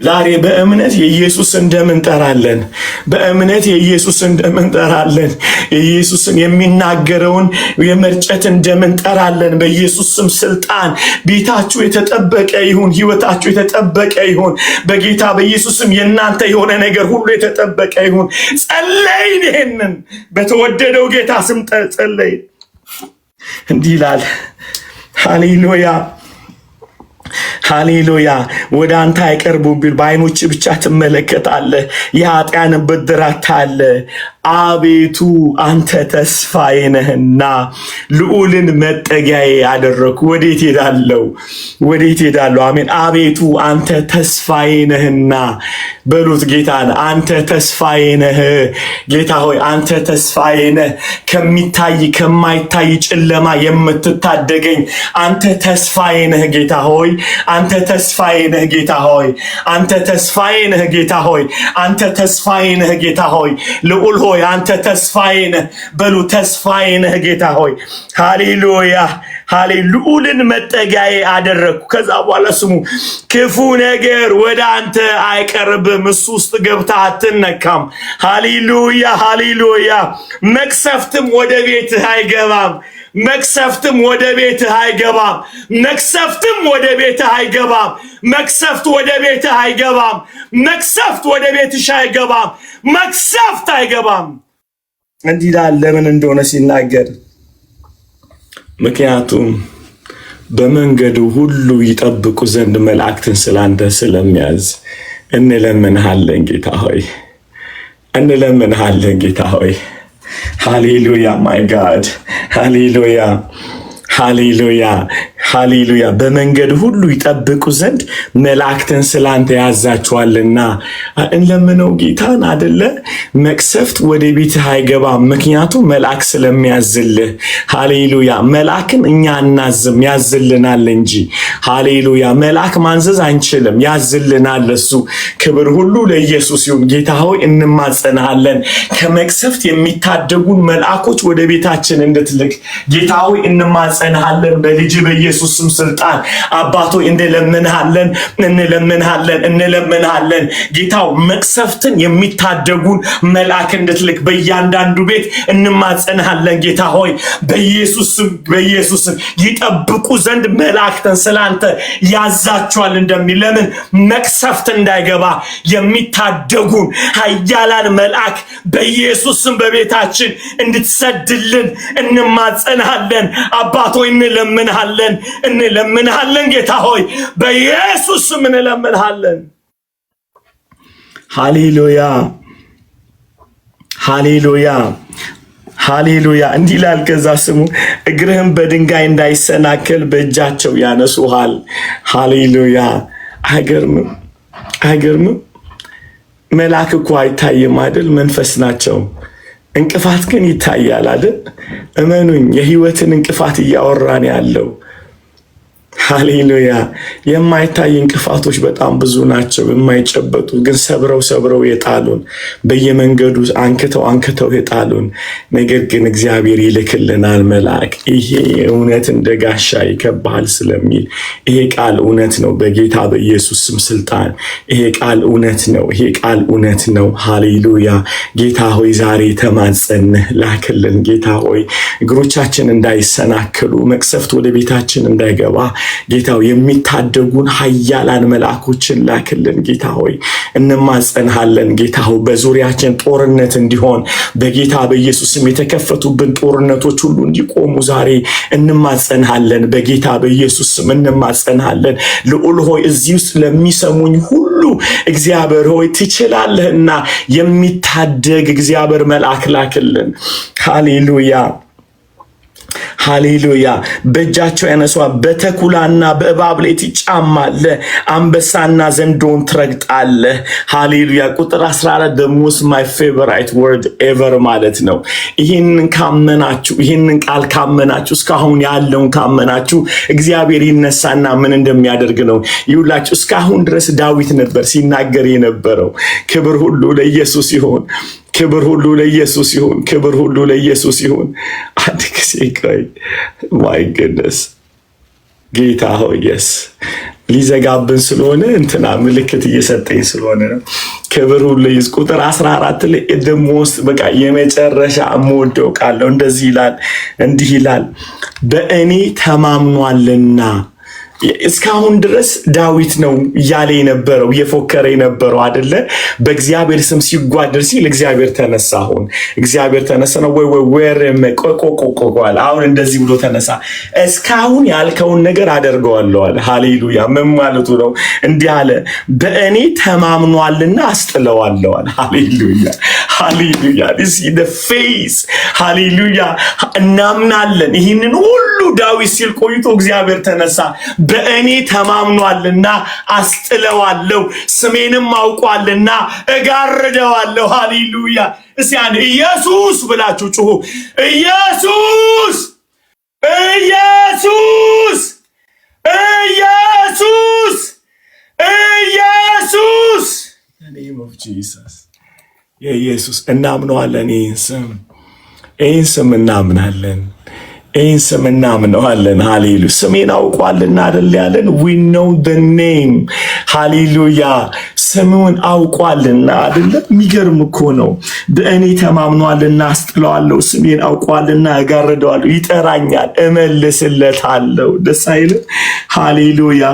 ዛሬ በእምነት የኢየሱስን ደም እንጠራለን። ኢየሱስን የሚናገረውን የመርጨትን ደም እንጠራለን። በኢየሱስ ስም ስልጣን ቤታችሁ የተጠበቀ ይሁን፣ ህይወታችሁ የተጠበቀ ይሁን። በጌታ በኢየሱስ ስም የናንተ የሆነ ነገር ሁሉ የተጠበቀ ይሁን። ጸለይን። ይሄንን በተወደደው ጌታ ስም ጸለይን። እንዲህ ይላል። ሃሌሉያ ወደ አንተ አይቀርቡብኝ በዓይኖች ብቻ ትመለከታለህ የኃጢአንን ብድራት ታያለህ። አቤቱ አንተ ተስፋዬ ነህና ልዑልን መጠጊያዬ አደረኩ። ወዴት ሄዳለሁ? አሜን። አቤቱ አንተ ተስፋዬ ነህና በሉት ጌታን። አንተ ተስፋዬ ነህ ጌታ ሆይ አንተ ተስፋዬ ነህ። ከሚታይ ከማይታይ ጨለማ የምትታደገኝ አንተ ተስፋዬ ነህ ጌታ ሆይ አንተ ተስፋዬ ነህ ጌታ ሆይ አንተ ተስፋዬ ነህ ጌታ ሆይ አንተ ተስፋዬ ነህ ጌታ ሆይ ልዑል ሆይ አንተ ተስፋዬ ነህ በሉ። ተስፋዬ ነህ ጌታ ሆይ ሃሌሉያ ልዑልን መጠጊያዬ አደረኩ። ከዛ በኋላ ስሙ ክፉ ነገር ወደ አንተ አይቀርብም፣ እሱ ውስጥ ገብተህ አትነካም። ሃሌሉያ መቅሰፍትም ወደ ቤትህ አይገባም። መቅሰፍት ወደ ቤትህ አይገባም። መቅሰፍት ወደ ቤትሽ አይገባም። መቅሰፍት አይገባም። እንዲህ ይላል። ለምን እንደሆነ ሲናገር ምክንያቱም በመንገዱ ሁሉ ይጠብቁ ዘንድ መላእክትን ስላንተ ስለሚያዝ እንለምንሃለን ጌታ ሆይ ሃሌሉያ ማይ ጋድ ሃሌሉያ ሃሌሉያ ሃሌሉያ። በመንገድ ሁሉ ይጠብቁ ዘንድ መላእክትን ስላንተ ያዛቸዋልና እንለምነው ጌታን አደለ። መቅሰፍት ወደ ቤትህ አይገባም፣ ምክንያቱም መልአክ ስለሚያዝልህ። ሃሌሉያ። መልአክን እኛ አናዝም፣ ያዝልናል እንጂ። ሃሌሉያ። መልአክ ማንዘዝ አንችልም፣ ያዝልናል እሱ። ክብር ሁሉ ለኢየሱስ ይሁን። ጌታ ሆይ እንማጸናለን፣ ከመቅሰፍት የሚታደጉን መልአኮች ወደ ቤታችን እንድትልክ ጌታ ሆይ እንማጸናለን በልጅ በኢየሱስ ስም ስልጣን። አባቶ እንለምንሃለን ጌታው መቅሰፍትን የሚታደጉን መልአክ እንድትልክ በእያንዳንዱ ቤት እንማጸናለን ጌታ ሆይ በኢየሱስ ስም ይጠብቁ ዘንድ መላእክትን ስላንተ ያዛቸዋል እንደሚል ለምን መቅሰፍት እንዳይገባ የሚታደጉን ኃያላን መልአክ በኢየሱስ ስም በቤታችን እንድትሰድልን እንማጸናለን አባቶ እንለምንሃለን ጌታ ሆይ በኢየሱስ ስም እንለምንሃለን። ሃሌሉያ ሃሌሉያ ሃሌሉያ። እንዲህ ይላል ከዛ ስሙ እግርህም በድንጋይ እንዳይሰናከል በእጃቸው ያነሱሃል። ሃሌሉያ። አይገርምም? መልአክ እኮ አይታይም አይደል? መንፈስ ናቸው። እንቅፋት ግን ይታያል አይደል? እመኑኝ የህይወትን እንቅፋት እያወራን ያለው። ሃሌሉያ። የማይታይ እንቅፋቶች በጣም ብዙ ናቸው፣ የማይጨበጡ ግን ሰብረው የጣሉን፣ በየመንገዱ አንክተው የጣሉን። ነገር ግን እግዚአብሔር ይልክልናል መልአክ። ይሄ እውነት እንደ ጋሻ ይከባሃል ስለሚል ይሄ ቃል እውነት ነው። በጌታ በኢየሱስ ስም ስልጣን ይሄ ቃል እውነት ነው። ይሄ ቃል እውነት ነው። ሃሌሉያ። ጌታ ሆይ ዛሬ ተማጸንህ ላክልን። ጌታ ሆይ እግሮቻችን እንዳይሰናክሉ፣ መቅሰፍት ወደ ቤታችን እንዳይገባ ጌታው የሚታደጉን ኃያላን መልአኮችን ላክልን። ጌታ ሆይ እንማጸንሃለን። ጌታ ሆይ በዙሪያችን ጦርነት እንዲሆን በጌታ በኢየሱስም የተከፈቱብን ጦርነቶች ሁሉ እንዲቆሙ ዛሬ እንማጸንሃለን። በጌታ በኢየሱስም እንማጸንሃለን። ልዑል ሆይ እዚህ ውስጥ ለሚሰሙኝ ሁሉ እግዚአብሔር ሆይ ትችላለህና የሚታደግ እግዚአብሔር መልአክ ላክልን። ሃሌሉያ ሃሌሉያ። በእጃቸው ያነሷል፣ በተኩላና በእባብ ላይ ትጫማለህ፣ አንበሳና ዘንዶን ትረግጣለህ። ሃሌሉያ። ቁጥር 14 the most my favorite word ever ማለት ነው። ይህንን ቃል ካመናችሁ እስካሁን ያለውን ካመናችሁ እግዚአብሔር ይነሳና ምን እንደሚያደርግ ነው ይውላችሁ። እስካሁን ድረስ ዳዊት ነበር ሲናገር የነበረው። ክብር ሁሉ ለኢየሱስ ይሁን። ክብር ሁሉ ለኢየሱስ ይሁን። ክብር ሁሉ ለኢየሱስ ይሁን። አንድ ጊዜ ቆይ ማይ ጎድነስ ጌታ ሆይ የስ ሊዘጋብን ስለሆነ እንትና ምልክት እየሰጠኝ ስለሆነ ነው። ክብር ሁሉ ለኢየሱስ። ቁጥር 14 ላይ ደሞስ በቃ የመጨረሻ የምወደው ቃል ነው። እንዲህ ይላል በእኔ ተማምኗልና። እስካሁን ድረስ ዳዊት ነው እያለ የነበረው እየፎከረ የነበረው አይደለ? በእግዚአብሔር ስም ሲጓደር ሲል እግዚአብሔር ተነሳ። እግዚአብሔር ተነሳ ነው ወይ አሁን እንደዚህ ብሎ ተነሳ። እስካሁን ያልከውን ነገር አደርገዋለሁ አለ። ሃሌሉያ። ምን ማለቱ ነው? እንዲህ አለ በእኔ ተማምኗልና አስጥለዋለሁ አለ። ሃሌሉያ ሃሌሉያ። this is the face ሃሌሉያ። እናምናለን። ይህንን ሁሉ ዳዊት ሲል ቆይቶ እግዚአብሔር ተነሳ። በእኔ ተማምኗልና አስጥለዋለሁ፣ ስሜንም አውቋልና እጋርደዋለሁ። ሃሌሉያ። እስቲ አንድ ኢየሱስ ብላችሁ ጩሁ። ኢየሱስ ኢየሱስ ኢየሱስ ኢየሱስ in the name of Jesus። ኢየሱስ እናምነዋለን። ይህን ስም እናምናለን። ይህን ስም እናምነዋለን። ሃሌሉያ። ስሜን አውቋልና አይደል ያለን? we know the name ሃሌሉያ። ስሙን አውቋልና አይደል? የሚገርም እኮ ነው። በእኔ ተማምኗልና አስጥለዋለሁ፣ ስሜን አውቋልና እጋርደዋለሁ፣ ይጠራኛል፣ እመልስለታለሁ። ደስ አይልም? ሃሌሉያ።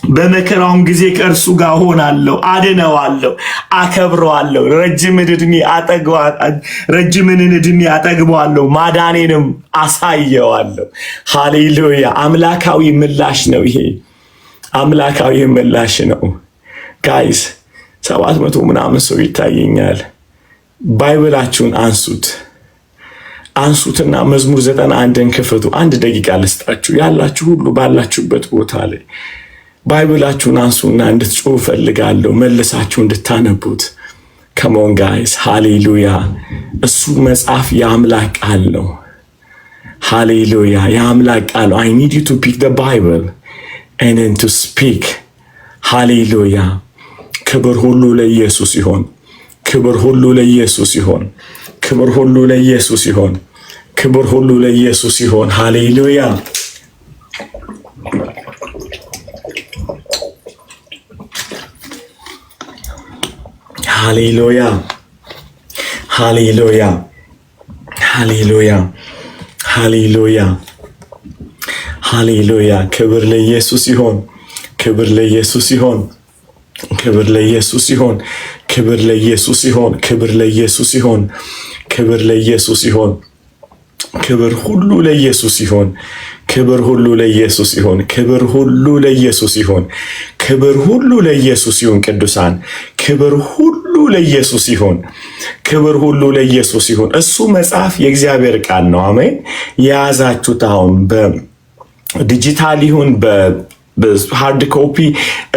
በመከራውን ጊዜ ከእርሱ ጋር ሆናለሁ፣ አድነዋለሁ፣ አከብረዋለሁ፣ ረጅምን ዕድሜ አጠግበዋለሁ፣ ማዳኔንም አሳየዋለሁ። ሃሌሉያ። አምላካዊ ምላሽ ነው ይሄ፣ አምላካዊ ምላሽ ነው። ጋይስ 700 ምናምን ሰው ይታየኛል። ባይብላችሁን አንሱትና መዝሙር 91ን ክፈቱ። 1 ደቂቃ ልስጣችሁ። ያላችሁ ሁሉ ባላችሁበት ቦታ ላይ ባይብላችሁን አንሱና እንድትጮሁ ፈልጋለሁ፣ መልሳችሁ እንድታነቡት። ከሞን ጋይስ ሃሌሉያ። እሱ መጽሐፍ የአምላክ ቃል ነው። ሃሌሉያ የአምላክ ቃል ነው። I need you to pick the Bible and then to speak. ሃሌሉያ ክብር ሁሉ ለኢየሱስ ይሁን። ክብር ሁሉ ለኢየሱስ ይሁን። ክብር ሁሉ ለኢየሱስ ይሁን። ክብር ሁሉ ለኢየሱስ ይሁን። ሃሌሉያ ሃሌሉያ ሃሌሉያ ሃሌሉያ ሃሌሉያ ሃሌሉያ ክብር ለኢየሱስ ይሁን። ክብር ለኢየሱስ ይሁን። ክብር ለኢየሱስ ይሁን። ክብር ለኢየሱስ ይሁን። ክብር ለኢየሱስ ይሁን። ክብር ለኢየሱስ ይሁን። ክብር ሁሉ ለኢየሱስ ይሁን። ክብር ሁሉ ለኢየሱስ ይሁን። ክብር ሁሉ ለኢየሱስ ይሁን። ክብር ሁሉ ለኢየሱስ ይሁን። ቅዱሳን ክብር ሁሉ ለኢየሱስ ይሁን። ክብር ሁሉ ለኢየሱስ ይሁን። እሱ መጽሐፍ የእግዚአብሔር ቃል ነው። አሜን። የያዛችሁት አሁን በዲጂታል ይሁን በሃርድ ኮፒ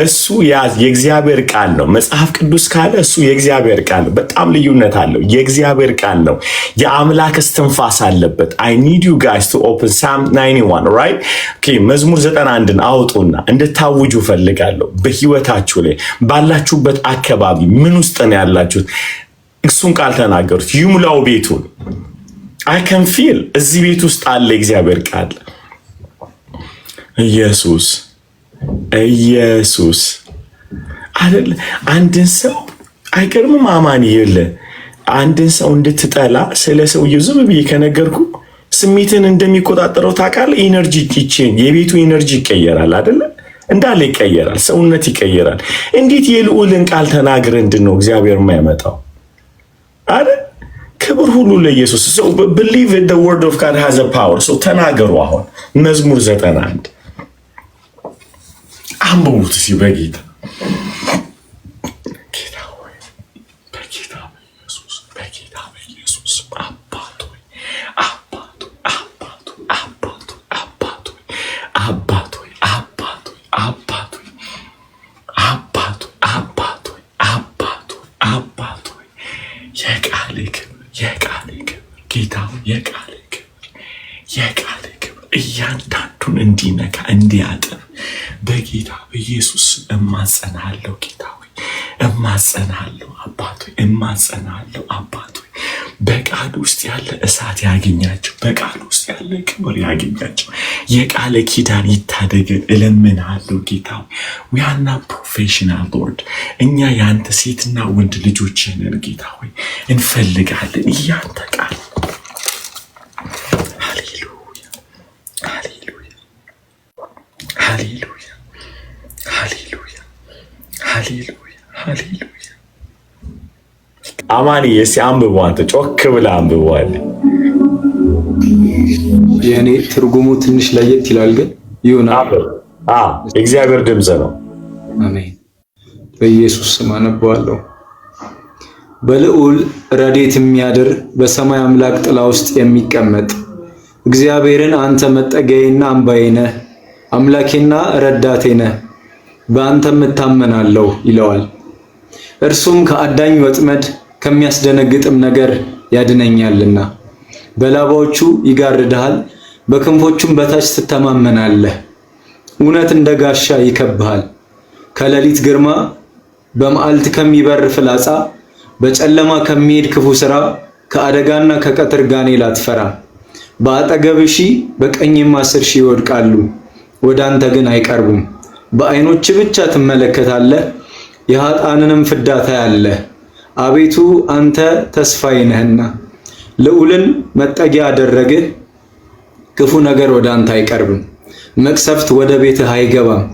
እሱ የእግዚአብሔር ቃል ነው። መጽሐፍ ቅዱስ ካለ እሱ የእግዚአብሔር ቃል ነው። በጣም ልዩነት አለው። የእግዚአብሔር ቃል ነው። የአምላክ እስትንፋስ አለበት። I need you guys to open Psalm 91 right? Okay, መዝሙር 91ን አውጡና እንድታውጁ ፈልጋለሁ። በህይወታችሁ ላይ ባላችሁበት አካባቢ ምን ውስጥ ነው ያላችሁት? እሱን ቃል ተናገሩት። ይሙላው ቤቱን። I can feel እዚህ ቤት ውስጥ አለ የእግዚአብሔር ቃል። ኢየሱስ አይደል? አንድን ሰው አይገርምም? አማን ይለ አንድን ሰው እንድትጠላ ስለ ሰውየው ዝም ብዬ ከነገርኩ ስሜትን እንደሚቆጣጠረው ታውቃለህ። ኢነርጂ ኪችን የቤቱ ኢነርጂ ይቀየራል አይደለ? እንዳለ ይቀየራል። ሰውነት ይቀየራል። እንዴት የልዑልን ቃል ተናግረ እንድነው እግዚአብሔር የማያመጣው አይደል? ክብር ሁሉ ለኢየሱስ። so believe it, the word of God has a power. so ተናገሩ። አሁን መዝሙር 91 አንብቡት እስኪ በጌታ ሆይ በጌታ በኢየሱስ በጌታ በኢየሱስ አባቶ አባቶ አባቶ አባቶ አባቶ አባቶ አባቶ አባቶ አባቶ አባቶ አባቶ አባቶ የቃል ክብር ጌታ የቃል ክብር እያንዳንዱን እንዲነካ እንዲያጥብ በጌታ በኢየሱስ እማጸናለሁ። ጌታ ሆይ እማጸናለሁ። አባቶ እማጸናለሁ። አባቶ በቃል ውስጥ ያለ እሳት ያገኛቸው። በቃል ውስጥ ያለ ክብር ያገኛቸው። የቃል ኪዳን ይታደገን እለምናለሁ። ጌታ ሆይ we are not professional Lord። እኛ ያንተ ሴትና ወንድ ልጆች ነን። ጌታ ሆይ እንፈልጋለን ያንተ ቃል። ሃሌሉያ ሃሌሉያ ሃሌሉያ ሃሌሉያ ሃሌሉያ ሃሌሉያ። አማኒ እስኪ አንብበው፣ አንተ ጮክ ብለህ አንብበው። የኔ ትርጉሙ ትንሽ ለየት ይላል፣ ግን ይሁናል። የእግዚአብሔር ድምፅ ነው። አሜን። በኢየሱስ ስም አነባዋለሁ። በልዑል ረድኤት የሚያድር በሰማይ አምላክ ጥላ ውስጥ የሚቀመጥ እግዚአብሔርን አንተ መጠጊያዬና አምባዬ ነህ፣ አምላኬና ረዳቴ ነህ፣ በአንተም እታመናለሁ ይለዋል። እርሱም ከአዳኝ ወጥመድ ከሚያስደነግጥም ነገር ያድነኛልና። በላባዎቹ ይጋርድሃል፣ በክንፎቹም በታች ትተማመናለህ። እውነት እንደ ጋሻ ይከብሃል። ከሌሊት ግርማ፣ በመዓልት ከሚበር ፍላጻ፣ በጨለማ ከሚሄድ ክፉ ሥራ፣ ከአደጋና ከቀትር ጋኔል አትፈራም። በአጠገብህ 1000 በቀኝም 10,000 ይወድቃሉ፣ ወደ አንተ ግን አይቀርቡም። በዓይኖች ብቻ ትመለከታለህ፣ የኃጥአንንም ፍዳ ታያለህ። አቤቱ አንተ ተስፋዬ ነህና ልዑልን መጠጊያ አደረግህ። ክፉ ነገር ወደ አንተ አይቀርብም፣ መቅሰፍት ወደ ቤትህ አይገባም።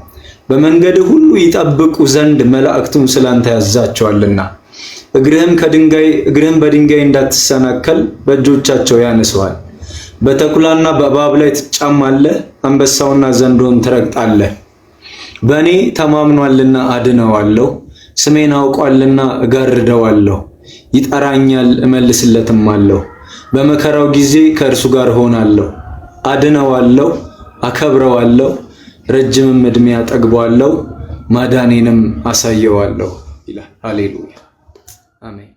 በመንገድህ ሁሉ ይጠብቁ ዘንድ መላእክቱን ስላንተ ያዛቸዋልና። እግርህም በድንጋይ እንዳትሰናከል በእጆቻቸው ያነሱሃል። በተኩላና በእባብ ላይ ትጫማለህ፣ አንበሳውና ዘንዶን ትረግጣለህ። በእኔ ተማምኗልና አድነዋለሁ፣ ስሜን አውቋልና እጋርደዋለሁ። ይጠራኛል እመልስለትም አለሁ። በመከራው ጊዜ ከእርሱ ጋር ሆናለሁ። አድነዋለሁ፣ አከብረዋለሁ፣ ረጅምም ዕድሜ አጠግበዋለሁ፣ ማዳኔንም አሳየዋለሁ ይላል። ሃሌሉያ አሜን።